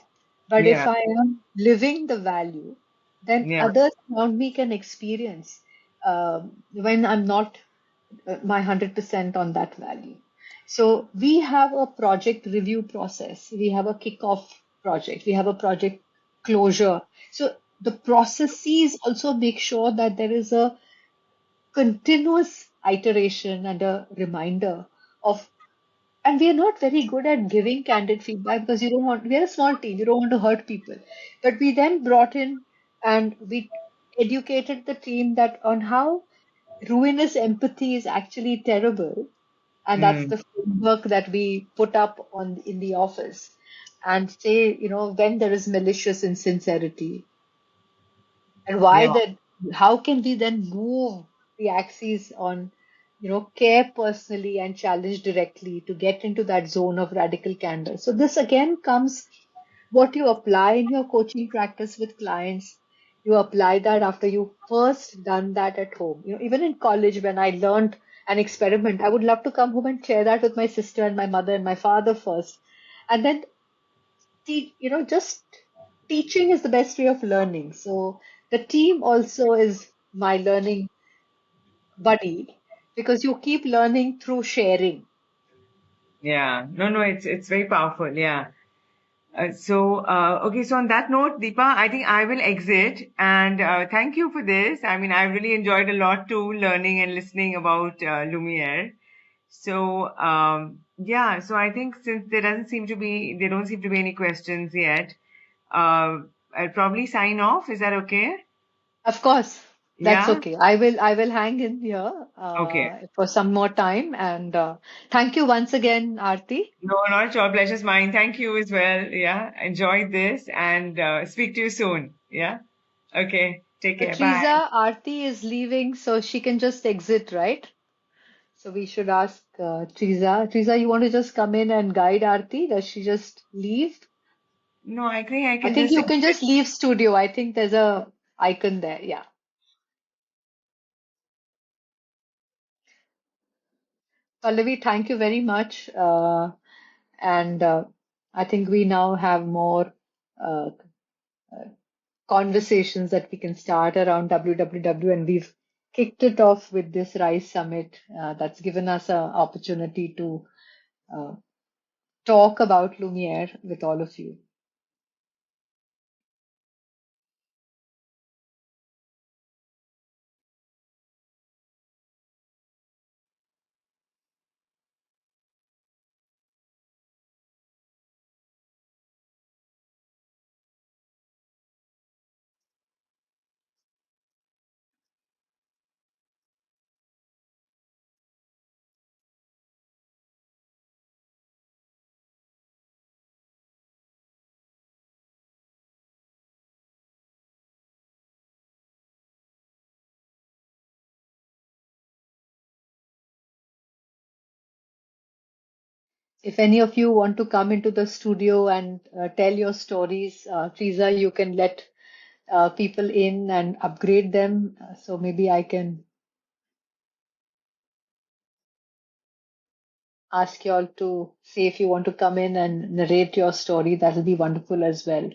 but if Yeah. I am living the value, then Yeah. others around me can experience when I'm not my 100% on that value. So we have a project review process. We have a kickoff project. We have a project closure. So the processes also make sure that there is a continuous iteration and a reminder of, and we are not very good at giving candid feedback because we are a small team, you don't want to hurt people. But we then brought in and we educated the team that on how ruinous empathy is actually terrible, and that's Mm. the framework that we put up on in the office and say, when there is malicious insincerity and why Yeah. that, how can we then move the axis on care personally and challenge directly to get into that zone of radical candor. So this again comes what you apply in your coaching practice with clients. You apply that after you first done that at home. Even in college when I learned an experiment, I would love to come home and share that with my sister and my mother and my father first. And then just teaching is the best way of learning. So the team also is my learning buddy because you keep learning through sharing. Yeah. No, no, it's very powerful. Yeah. Okay, so on that note, Deepa, I think I will exit and thank you for this. I mean, I really enjoyed a lot too, learning and listening about Lumiere. Yeah, so I think since there don't seem to be any questions yet, I'll probably sign off. Is that okay? Of course, that's Yeah? okay. I will hang in here Okay. for some more time. And thank you once again, Aarti. No, not at all. Pleasure's mine. Thank you as well. Yeah, enjoyed this and speak to you soon. Yeah? Okay. Take So care. Bye. Triza, Aarti is leaving, so she can just exit, right? So we should ask Triza. Triza, you want to just come in and guide Aarti? Does she just leave? No, I think I I can think just you can exit. just leave studio. I think there's a icon there. Yeah. Pallavi, thank you very much. And I think we now have more uh, conversations that we can start around WWW, and we've kicked it off with this Rise Summit that's given us an opportunity to uh, talk about Lumiere with all of you. If any of you want to come into the studio and tell your stories, Teresa, you can let people in and upgrade them. So maybe I can ask you all to say if you want to come in and narrate your story. That will be wonderful as well.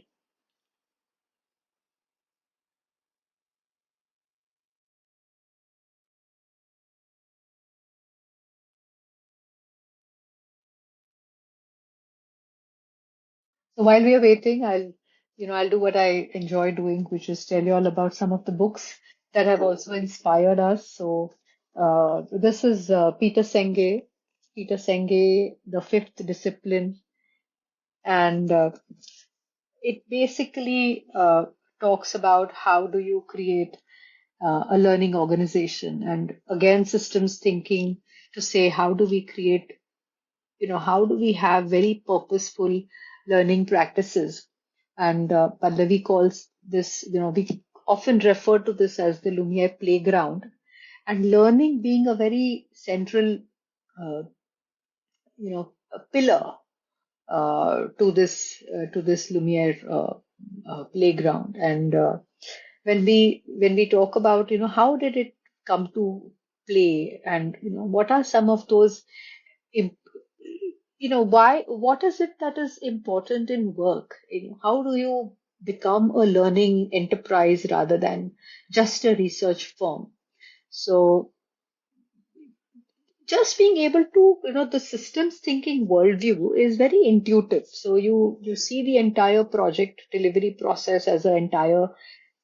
So while we are waiting, I'll do what I enjoy doing, which is tell you all about some of the books that have also inspired us. So this is Peter Senge, The Fifth Discipline, and it basically talks about how do you create a learning organization, and again, systems thinking to say how do we create, how do we have very purposeful learning practices? And Pallavi calls this, we often refer to this as the Lumiere playground, and learning being a very central, uh, a pillar to this Lumiere playground. And when we talk about, how did it come to play, and what are some of those im- why, what is it that is important in work? How do you become a learning enterprise rather than just a research firm? So just being able to, the systems thinking worldview is very intuitive. So you see the entire project delivery process as an entire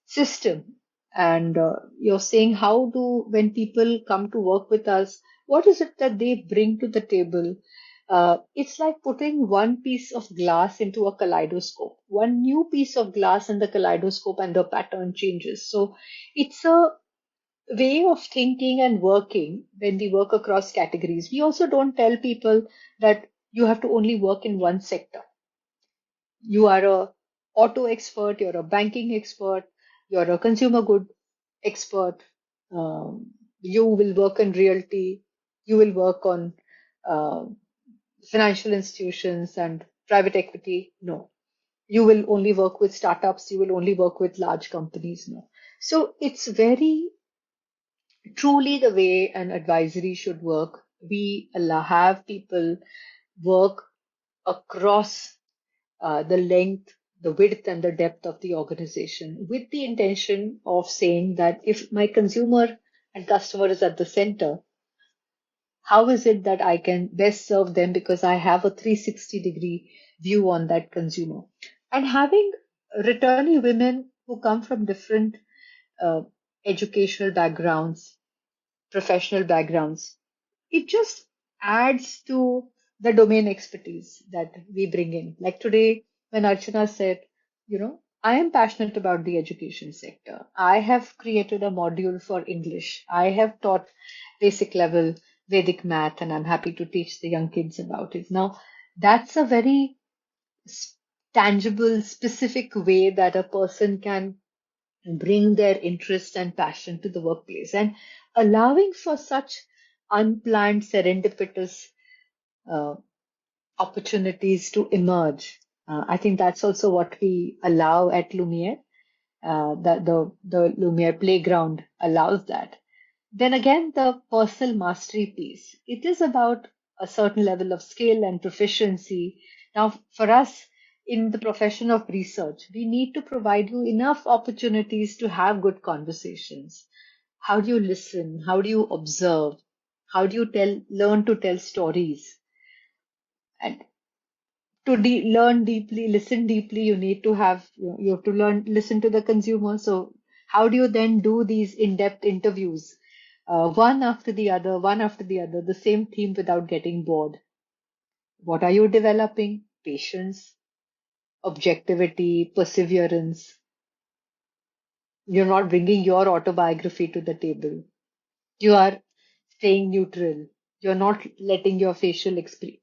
system. And you're saying how do, when people come to work with us, what is it that they bring to the table? It's like putting one piece of glass into a kaleidoscope, one new piece of glass in the kaleidoscope, and the pattern changes. So it's a way of thinking and working when we work across categories. We also don't tell people that you have to only work in one sector. You are a auto expert, you're a banking expert, you're a consumer good expert, you will work in realty. you will work on uh, financial institutions and private equity. No, you will only work with startups. You will only work with large companies. No. So it's very truly the way an advisory should work. We have people work across the length, the width, and the depth of the organization with the intention of saying that if my consumer and customer is at the center, how is it that I can best serve them because I have a 360-degree view on that consumer? And having returnee women who come from different uh, educational backgrounds, professional backgrounds, it just adds to the domain expertise that we bring in. Like today, when Archana said, I am passionate about the education sector. I have created a module for English. I have taught basic level Vedic math, and I'm happy to teach the young kids about it. Now, that's a very tangible, specific way that a person can bring their interest and passion to the workplace, and allowing for such unplanned, serendipitous uh, opportunities to emerge. I think that's also what we allow at Lumiere. The Lumiere playground allows that. Then again, the personal mastery piece. It is about a certain level of skill and proficiency. Now, for us in the profession of research, we need to provide you enough opportunities to have good conversations. How do you listen? How do you observe? How do you learn to tell stories? And to learn deeply, listen deeply, you need to have, you have to listen to the consumer. So how do you then do these in-depth interviews, one after the other, the same theme without getting bored? What are you developing? Patience, objectivity, perseverance. You're not bringing your autobiography to the table. You are staying neutral. You're not letting your facial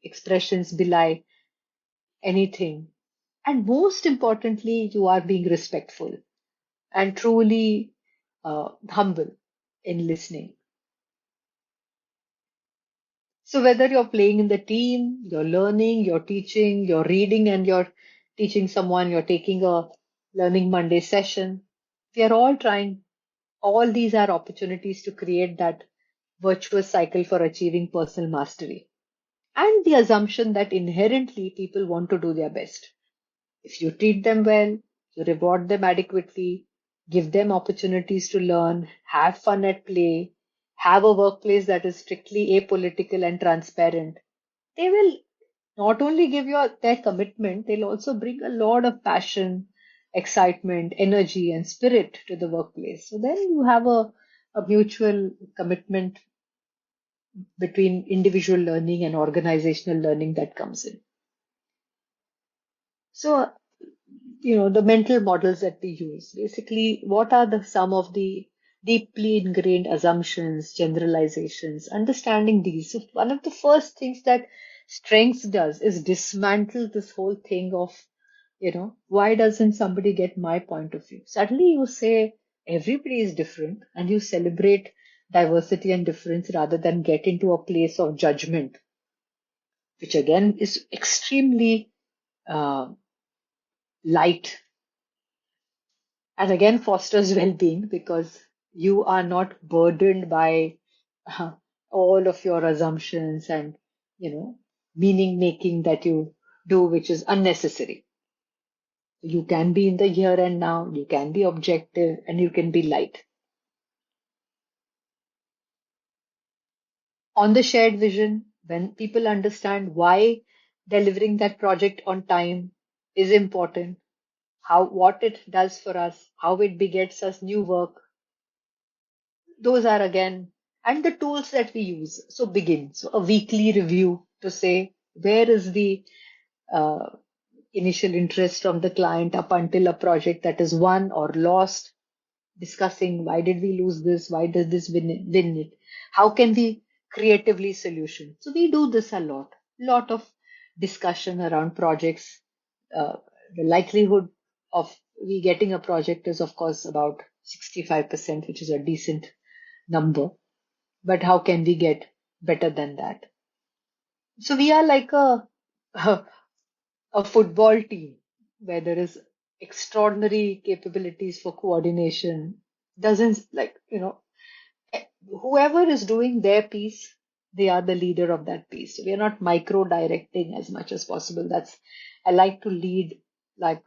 expressions belie anything. And most importantly, you are being respectful and truly humble in listening. So, whether you're playing in the team, you're learning, you're teaching, you're reading, and you're teaching someone, you're taking a Learning Monday session, we are all trying, all these are opportunities to create that virtuous cycle for achieving personal mastery. And the assumption that inherently people want to do their best. If you treat them well, you reward them adequately, give them opportunities to learn, have fun at play, have a workplace that is strictly apolitical and transparent, they will not only give you their commitment, they'll also bring a lot of passion, excitement, energy, and spirit to the workplace. So then you have a mutual commitment between individual learning and organizational learning that comes in. So the mental models that we use, basically what are the some of the deeply ingrained assumptions, generalizations, understanding these. So one of the first things that strengths does is dismantle this whole thing of, why doesn't somebody get my point of view? Suddenly you say everybody is different and you celebrate diversity and difference rather than get into a place of judgment, which again is extremely uh, light and again fosters well-being because you are not burdened by uh, all of your assumptions and meaning making that you do, which is unnecessary. You can be in the here and now, you can be objective, and you can be light on the shared vision. When people understand why delivering that project on time is important, how what it does for us, how it begets us new work, those are again, and the tools that we use. So begin. So a weekly review to say where is the uh, initial interest from the client up until a project that is won or lost, discussing why did we lose this, why does this win it, how can we creatively solution. So we do this a lot of discussion around projects. uh, the likelihood of we getting a project is of course about 65%, which is a decent number. But how can we get better than that. So we are like a football team where there is extraordinary capabilities for coordination. Doesn't like, whoever is doing their piece, they are the leader of that piece. So we are not micro directing as much as possible. I like to lead like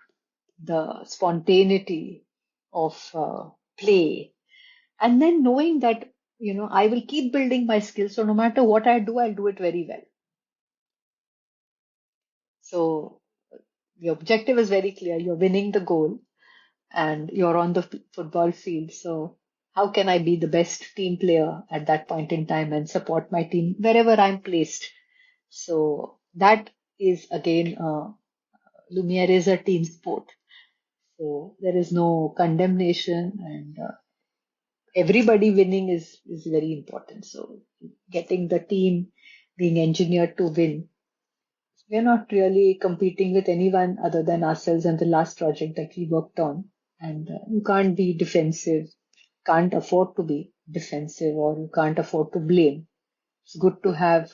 the spontaneity of play. And then knowing that, I will keep building my skills. So no matter what I do, I'll do it very well. So the objective is very clear. You're winning the goal and you're on the football field. So how can I be the best team player at that point in time and support my team wherever I'm placed? So that is again, Lumiere is a team sport. So there is no condemnation and everybody winning is very important. So getting the team being engineered to win. We're not really competing with anyone other than ourselves and the last project that we worked on. And you can't be defensive, can't afford to be defensive, or you can't afford to blame. It's good to have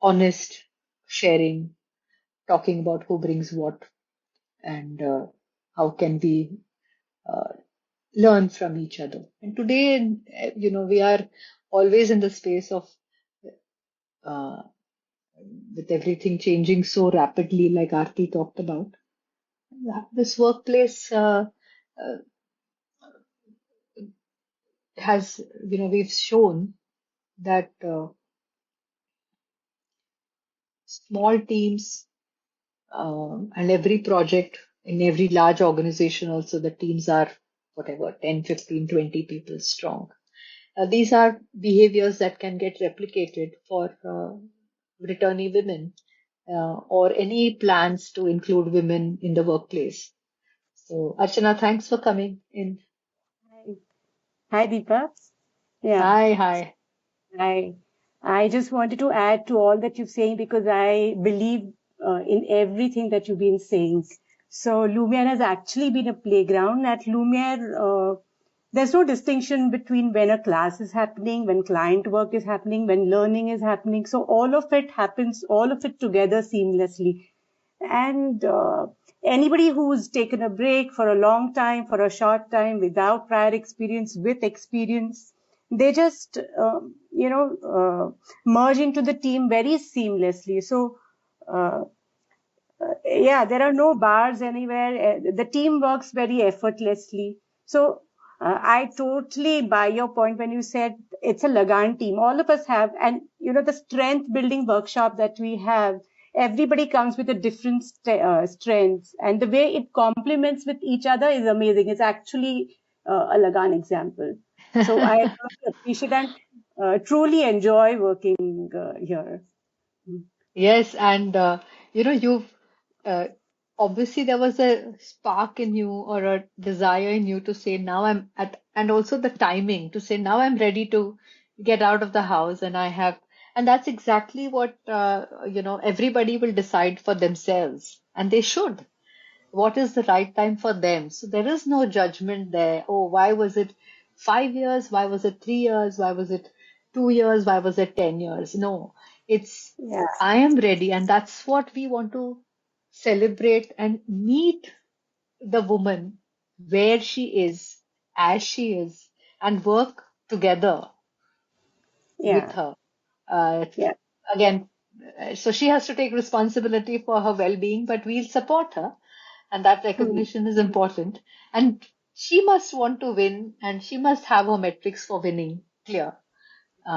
honest sharing, talking about who brings what and how can we uh, learn from each other. And today, we are always in the space of uh, with everything changing so rapidly, like Aarti talked about. This workplace uh, has, we've shown that small teams and every project in every large organization, also the teams are whatever, 10, 15, 20 people strong. These are behaviors that can get replicated for returnee women or any plans to include women in the workplace. So, Archana, thanks for coming in. Hi, Hi, Deepa. Yeah, Hi, hi. I I just wanted to add to all that you've saying because I believe in everything that you've been saying. So Lumiere has actually been a playground. At Lumiere, there's no distinction between when a class is happening, when client work is happening, when learning is happening. So all of it happens, all of it together seamlessly. And anybody who's taken a break for a long time, for a short time, without prior experience, with experience, they just, merge into the team very seamlessly. So, uh, yeah, there are no bars anywhere. The team works very effortlessly. So I totally buy your point when you said it's a Lagan team. All of us have, and the strength building workshop that we have, everybody comes with a different strengths, and the way it complements with each other is amazing. It's actually a Lagan example. So I really appreciate and truly enjoy working here. Yes, and you've uh, obviously there was a spark in you or a desire in you to say now I'm at, and also the timing to say now I'm ready to get out of the house and I have, and that's exactly what everybody will decide for themselves, and they should. What is the right time for them? So there is no judgment there. Oh, why was it 5 years? Why was it 3 years? Why was it 2 years? Why was it 10 years? No, it's Yeah, I am ready. And that's what we want to celebrate and meet the woman where she is, as she is, and work together with yeah, her. Uh, yeah. again, so she has to take responsibility for her well-being, but we'll support her, and that True, recognition is important. And she must want to win, and she must have her metrics for winning clear,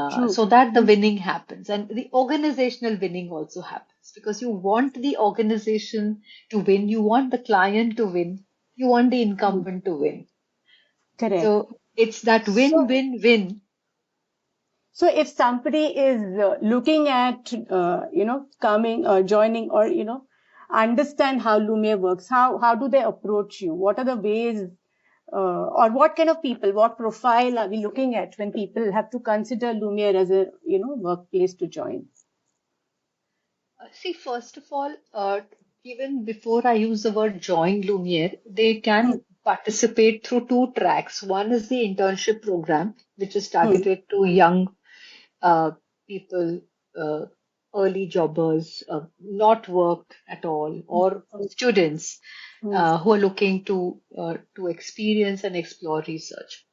true. so that the winning happens, and the organizational winning also happens because you want the organization to win, you want the client to win, you want the True. incumbent to win. Correct. So it's that So, win-win-win. so if somebody is looking at, coming, joining, or understand how Lumiere works, how do they approach you? What are the ways, or what kind of people, what profile are we looking at when people have to consider Lumiere as a workplace to join? See, first of all, even before I use the word join Lumiere, they Hmm, can participate through two tracks. One is the internship program, which is hmm, targeted to young people, uh, early jobbers, not worked at all, or mm, students mm, who are looking to experience and explore research.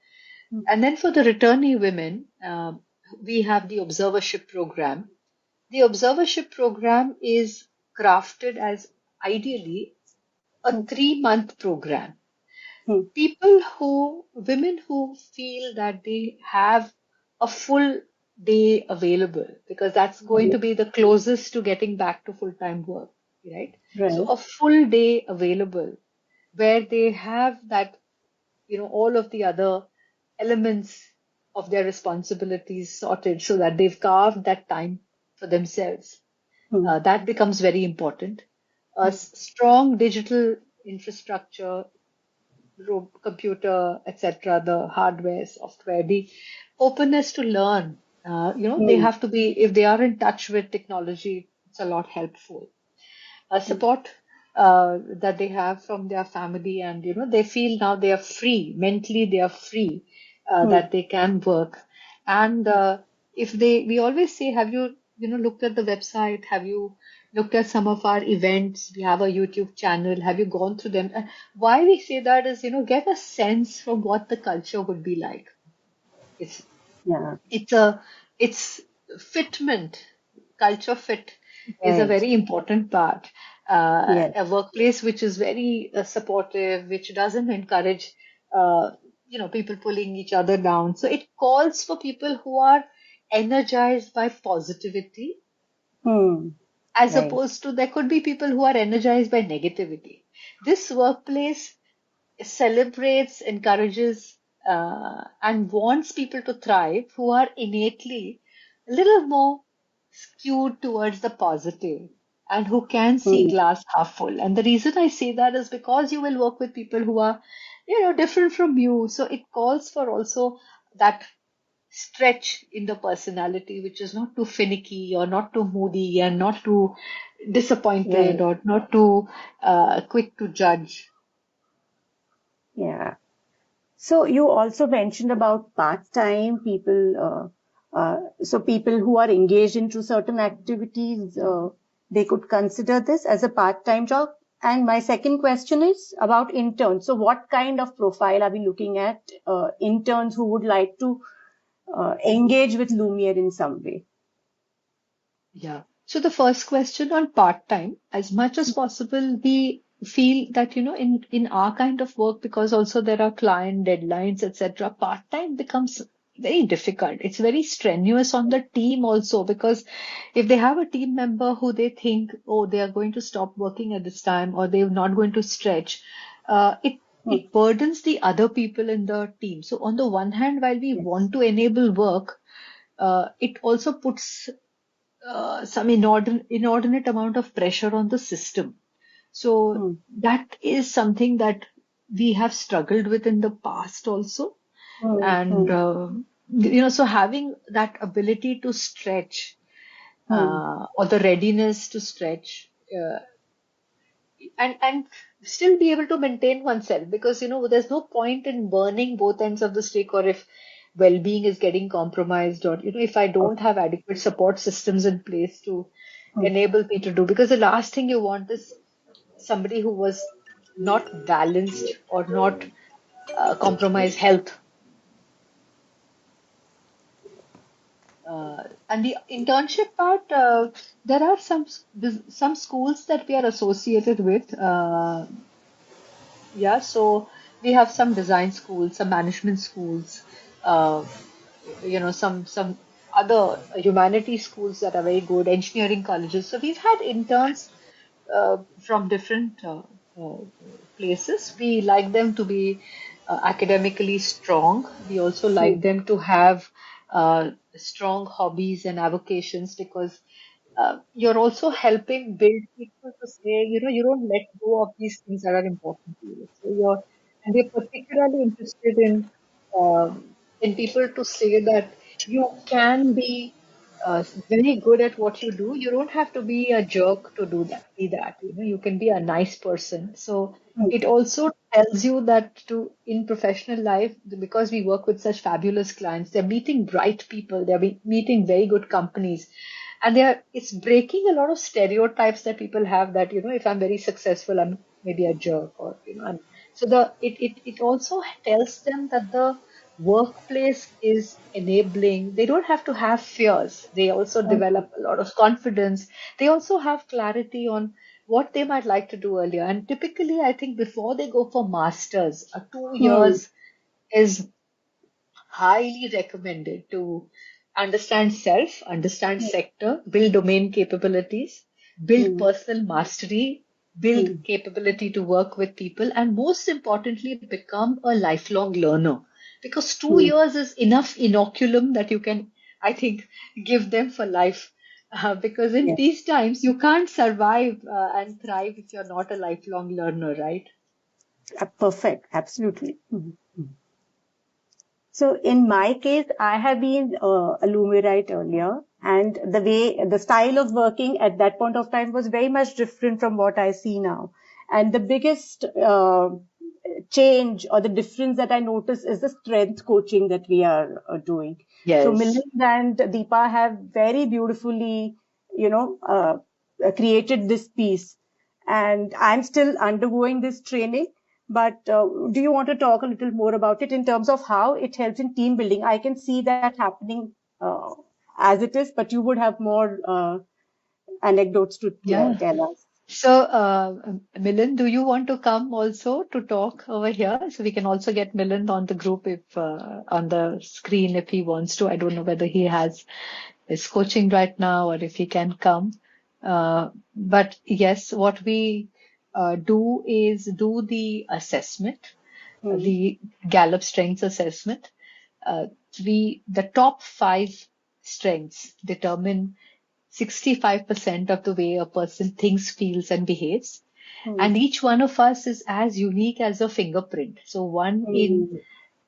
mm, And then for the returnee women, we have the observership program. The observership program is crafted as ideally a mm, 3-month program. mm. Women who feel that they have a full day available, because that's going to be the closest to getting back to full-time work, right? So Right. a full day available where they have that, all of the other elements of their responsibilities sorted so that they've carved that time for themselves. Mm, That becomes very important. A mm, strong digital infrastructure, computer, etc., the hardware, software, the openness to learn. They mm, have to be, if they are in touch with technology, it's a lot helpful. mm, Support that they have from their family, and they feel now they are free, mentally they are free, mm, that they can work. And if we always say, have you looked at the website, have you looked at some of our events, we have a YouTube channel, have you gone through them? And why we say that is, get a sense from what the culture would be like. it's yeah. it's a it's fitment. Culture fit is a Right. very important part. Yes. A workplace which is very supportive, which doesn't encourage uh, people pulling each other down. So it calls for people who are energized by positivity, Mm, as right. opposed to, there could be people who are energized by negativity. This workplace celebrates, encourages, and wants people to thrive who are innately a little more skewed towards the positive and who can see Mm, glass half full. And the reason I say that is because you will work with people who are, different from you. So it calls for also that stretch in the personality, which is not too finicky or not too moody and not too disappointed right. or not too quick to judge. Yeah. So you also mentioned about part-time people. So people who are engaged into certain activities, they could consider this as a part-time job. And my second question is about interns. So what kind of profile are we looking at? Interns who would like to engage with Lumiere in some way. Yeah. So the first question on part-time, as much as possible, we feel that, in our kind of work, because also there are client deadlines, etc., part-time becomes very difficult. It's very strenuous on the team also, because if they have a team member who they think, oh, they are going to stop working at this time or they're not going to stretch, Hmm. it burdens the other people in the team. So on the one hand, while we Yes. want to enable work, it also puts some inordinate amount of pressure on the system. So Hmm. that is something that we have struggled with in the past also. Hmm. And, Hmm. so having that ability to stretch, Hmm. or the readiness to stretch, and still be able to maintain oneself, because there's no point in burning both ends of the stick, or if well-being is getting compromised, or if I don't have adequate support systems in place to Hmm. enable me to do, because the last thing you want is somebody who was not balanced or not compromise health. And the internship part, there are some schools that we are associated with. Yeah, so we have some design schools, some management schools, uh, some other humanity schools that are very good, engineering colleges. So we've had interns from different uh, places. We like them to be academically strong. We also Hmm. like them to have strong hobbies and avocations, because you're also helping build people to say, you don't let go of these things that are important to you. So and they're particularly interested in people to say that you can be very good at what you do. You don't have to be a jerk to do that, be that, you can be a nice person. So Hmm. it also tells you that to in professional life, because we work with such fabulous clients, they're meeting bright people, meeting very good companies, and it's breaking a lot of stereotypes that people have that, if I'm very successful, I'm maybe a jerk, or and so it also tells them that the workplace is enabling. They don't have to have fears. They also develop a lot of confidence. They also have clarity on what they might like to do earlier. And typically, I think before they go for masters, 2 years is highly recommended to understand self, understand sector, build domain capabilities, build Hmm. personal mastery, build Hmm. capability to work with people, and most importantly, become a lifelong learner. Because two Hmm. years is enough inoculum that you can, I think, give them for life. Because in Yeah. these times, you can't survive and thrive if you're not a lifelong learner, right? Perfect. Absolutely. So in my case, I have been a Lumiere earlier, and the style of working at that point of time was very much different from what I see now. And the biggest change or the difference that I notice is the strength coaching that we are doing. So Yes. Milind and Deepa have very beautifully, created this piece, and I'm still undergoing this training. But do you want to talk a little more about it in terms of how it helps in team building? I can see that happening as it is, but you would have more anecdotes to Yeah. tell us. So, Milind, do you want to come also to talk over here? So we can also get Milind on the group if on the screen if he wants to. I don't know whether he is coaching right now or if he can come. But yes, what we do is do the assessment, Hmm. the Gallup Strengths Assessment. Uh, the top five strengths determine 65% of the way a person thinks, feels, and behaves. Hmm. And each one of us is as unique as a fingerprint. So, one in Hmm.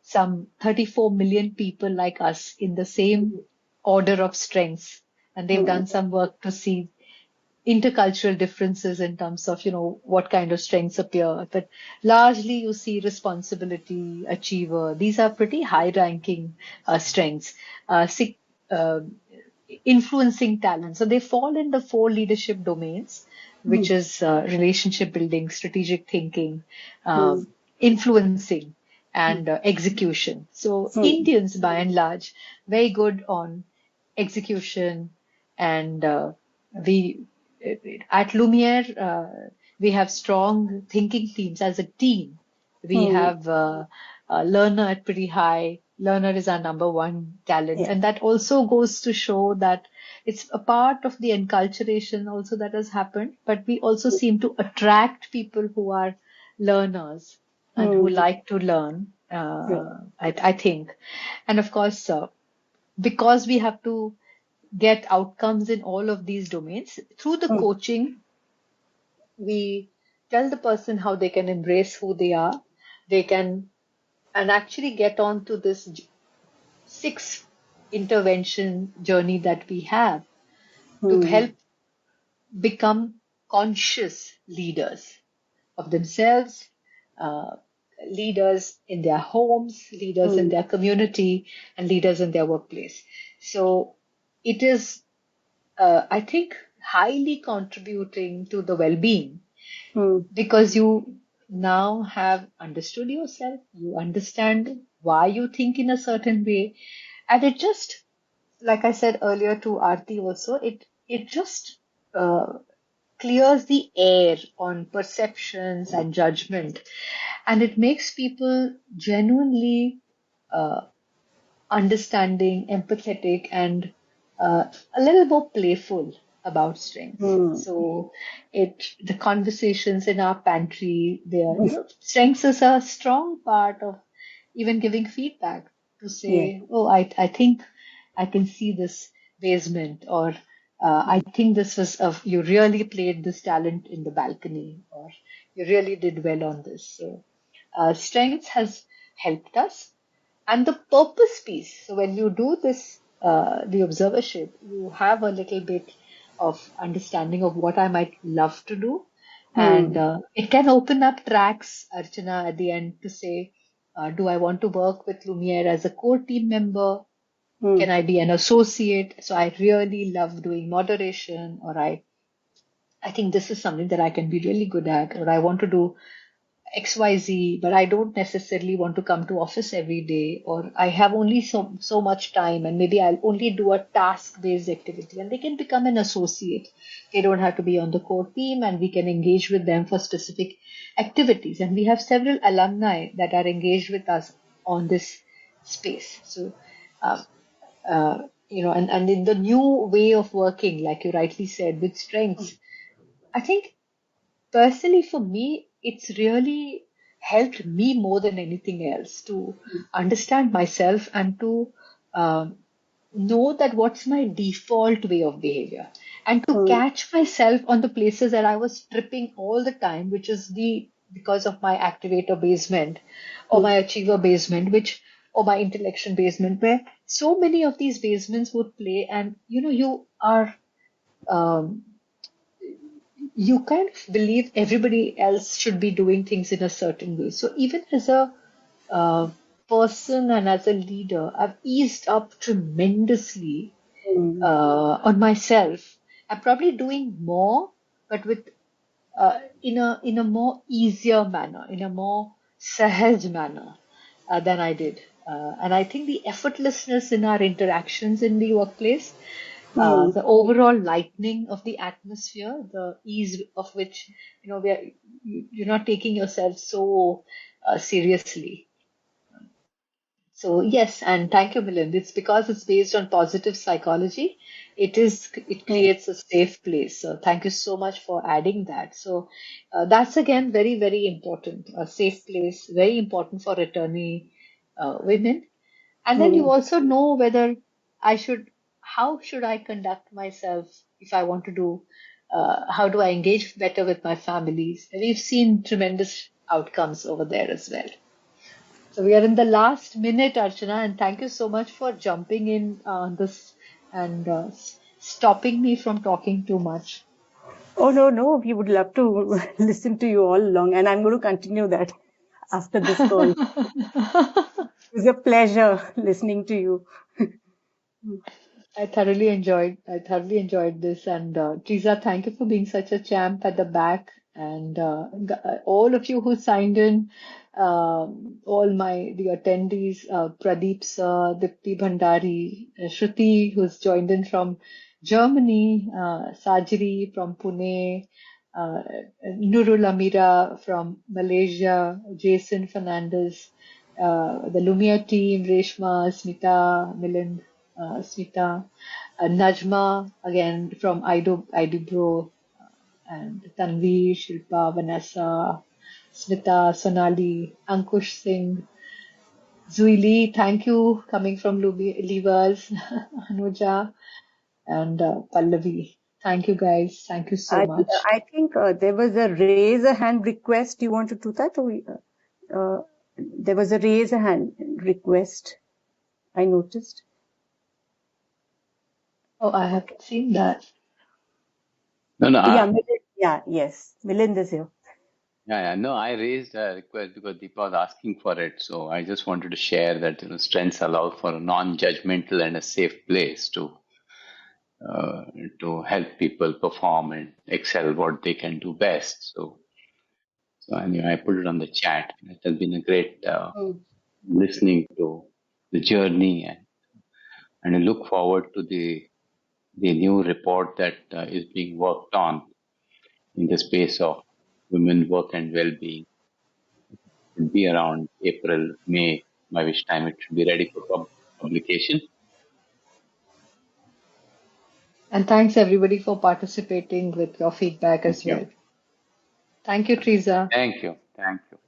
some 34 million people like us in the same order of strengths. And they've Hmm. done some work to see intercultural differences in terms of, what kind of strengths appear. But largely you see responsibility, achiever. These are pretty high ranking strengths. Si- uh, Influencing talent. So they fall in the four leadership domains, Hmm. which is relationship building, strategic thinking, Hmm. influencing, and execution. So Hmm. Indians, by and large, very good on execution, and we at Lumiere we have strong thinking teams as a team. We Hmm. have Learner at pretty high. Learner is our number one talent. Yeah. And that also goes to show that it's a part of the enculturation also that has happened. But we also seem to attract people who are learners and who Hmm. like to learn, Yeah. I think. And of course, because we have to get outcomes in all of these domains, through the Hmm. coaching, we tell the person how they can embrace who they are. They can and actually get on to this six intervention journey that we have to Hmm. help become conscious leaders of themselves, uh, leaders in their homes, leaders in Hmm. their community, and leaders in their workplace. So it is, I think, highly contributing to the well being Hmm. because you now have understood yourself, you understand why you think in a certain way, and it just, like I said earlier to Aarti also, it just uh, clears the air on perceptions and judgment, and it makes people genuinely uh, understanding, empathetic, and a little more playful about strengths. Hmm. So the conversations in our pantry, strengths is a strong part of even giving feedback to Yeah. say, oh, I think I can see this basement, or I think you really played this talent in the balcony, or you really did well on this. So strengths has helped us, and the purpose piece. So when you do this, the observership, you have a little bit of understanding of what I might love to do. And Hmm. it can open up tracks, Archana, at the end to say, do I want to work with Lumiere as a core team member? Hmm. Can I be an associate? So I really love doing moderation, or I think this is something that I can be really good at, or I want to do XYZ, but I don't necessarily want to come to office every day, or I have only so much time, and maybe I'll only do a task-based activity, and they can become an associate. They don't have to be on the core team, and we can engage with them for specific activities. And we have several alumni that are engaged with us on this space. So, um, and in the new way of working, like you rightly said, with strengths, I think personally for me, it's really helped me more than anything else to understand myself and to um, know that what's my default way of behavior and to Hmm. catch myself on the places that I was tripping all the time, which is the because of my activator basement or Hmm. my achiever basement, which or my intellection basement, where so many of these basements would play, and you are um, you kind of believe everybody else should be doing things in a certain way. So even as a uh, person and as a leader, I've eased up tremendously Hmm. on myself. I'm probably doing more, but with in a more easier manner, in a more sahaj manner than I did. And I think the effortlessness in our interactions in the workplace, Hmm. the overall lightening of the atmosphere, the ease of which you're not taking yourself so seriously. So yes, and thank you, Milind. It's because it's based on positive psychology. It Hmm. creates a safe place. So thank you so much for adding that. So that's again very, very important. A safe place, very important for attorney women. And then you Hmm. also know whether how should I conduct myself if I want to do, how do I engage better with my families? And we've seen tremendous outcomes over there as well. So we are in the last minute, Archana, and thank you so much for jumping in on this and stopping me from talking too much. Oh, no, no. We would love to listen to you all along, and I'm going to continue that after this call. It was a pleasure listening to you. I thoroughly enjoyed this. And Teresa, thank you for being such a champ at the back. And all of you who signed in, all the attendees, Pradeep sir, Dipti Bhandari, Shruti, who's joined in from Germany, Sajri from Pune, uh, Nurul Amira from Malaysia, Jason Fernandez, the Lumiere team, Reshma, Smita, Milind, Smita, Najma, again from Idobro, and Tanvi, Shilpa, Vanessa, Smita, Sonali, Ankush Singh, Zuili, thank you, coming from Levers, Anuja, and Pallavi. Thank you guys. Thank you so I, much. I think there was a raise a hand request. You want to do that? Or, there was a raise a hand request, I noticed. Oh, I Okay. haven't seen that. No, no, Yeah, yeah, yes. Milind is here. yeah, yeah, no, I raised a request because Deepa was asking for it. So I just wanted to share that, strengths allow for a non-judgmental and a safe place uh, to help people perform and excel what they can do best. So anyway, I put it on the chat. It has been a great Hmm. listening to the journey, and I look forward to the new report that is being worked on in the space of women work and well-being. Should be around April, May, by which time it should be ready for publication. And thanks everybody for participating with your feedback Thank as you. well. Thank you, Teresa. Thank you. Thank you.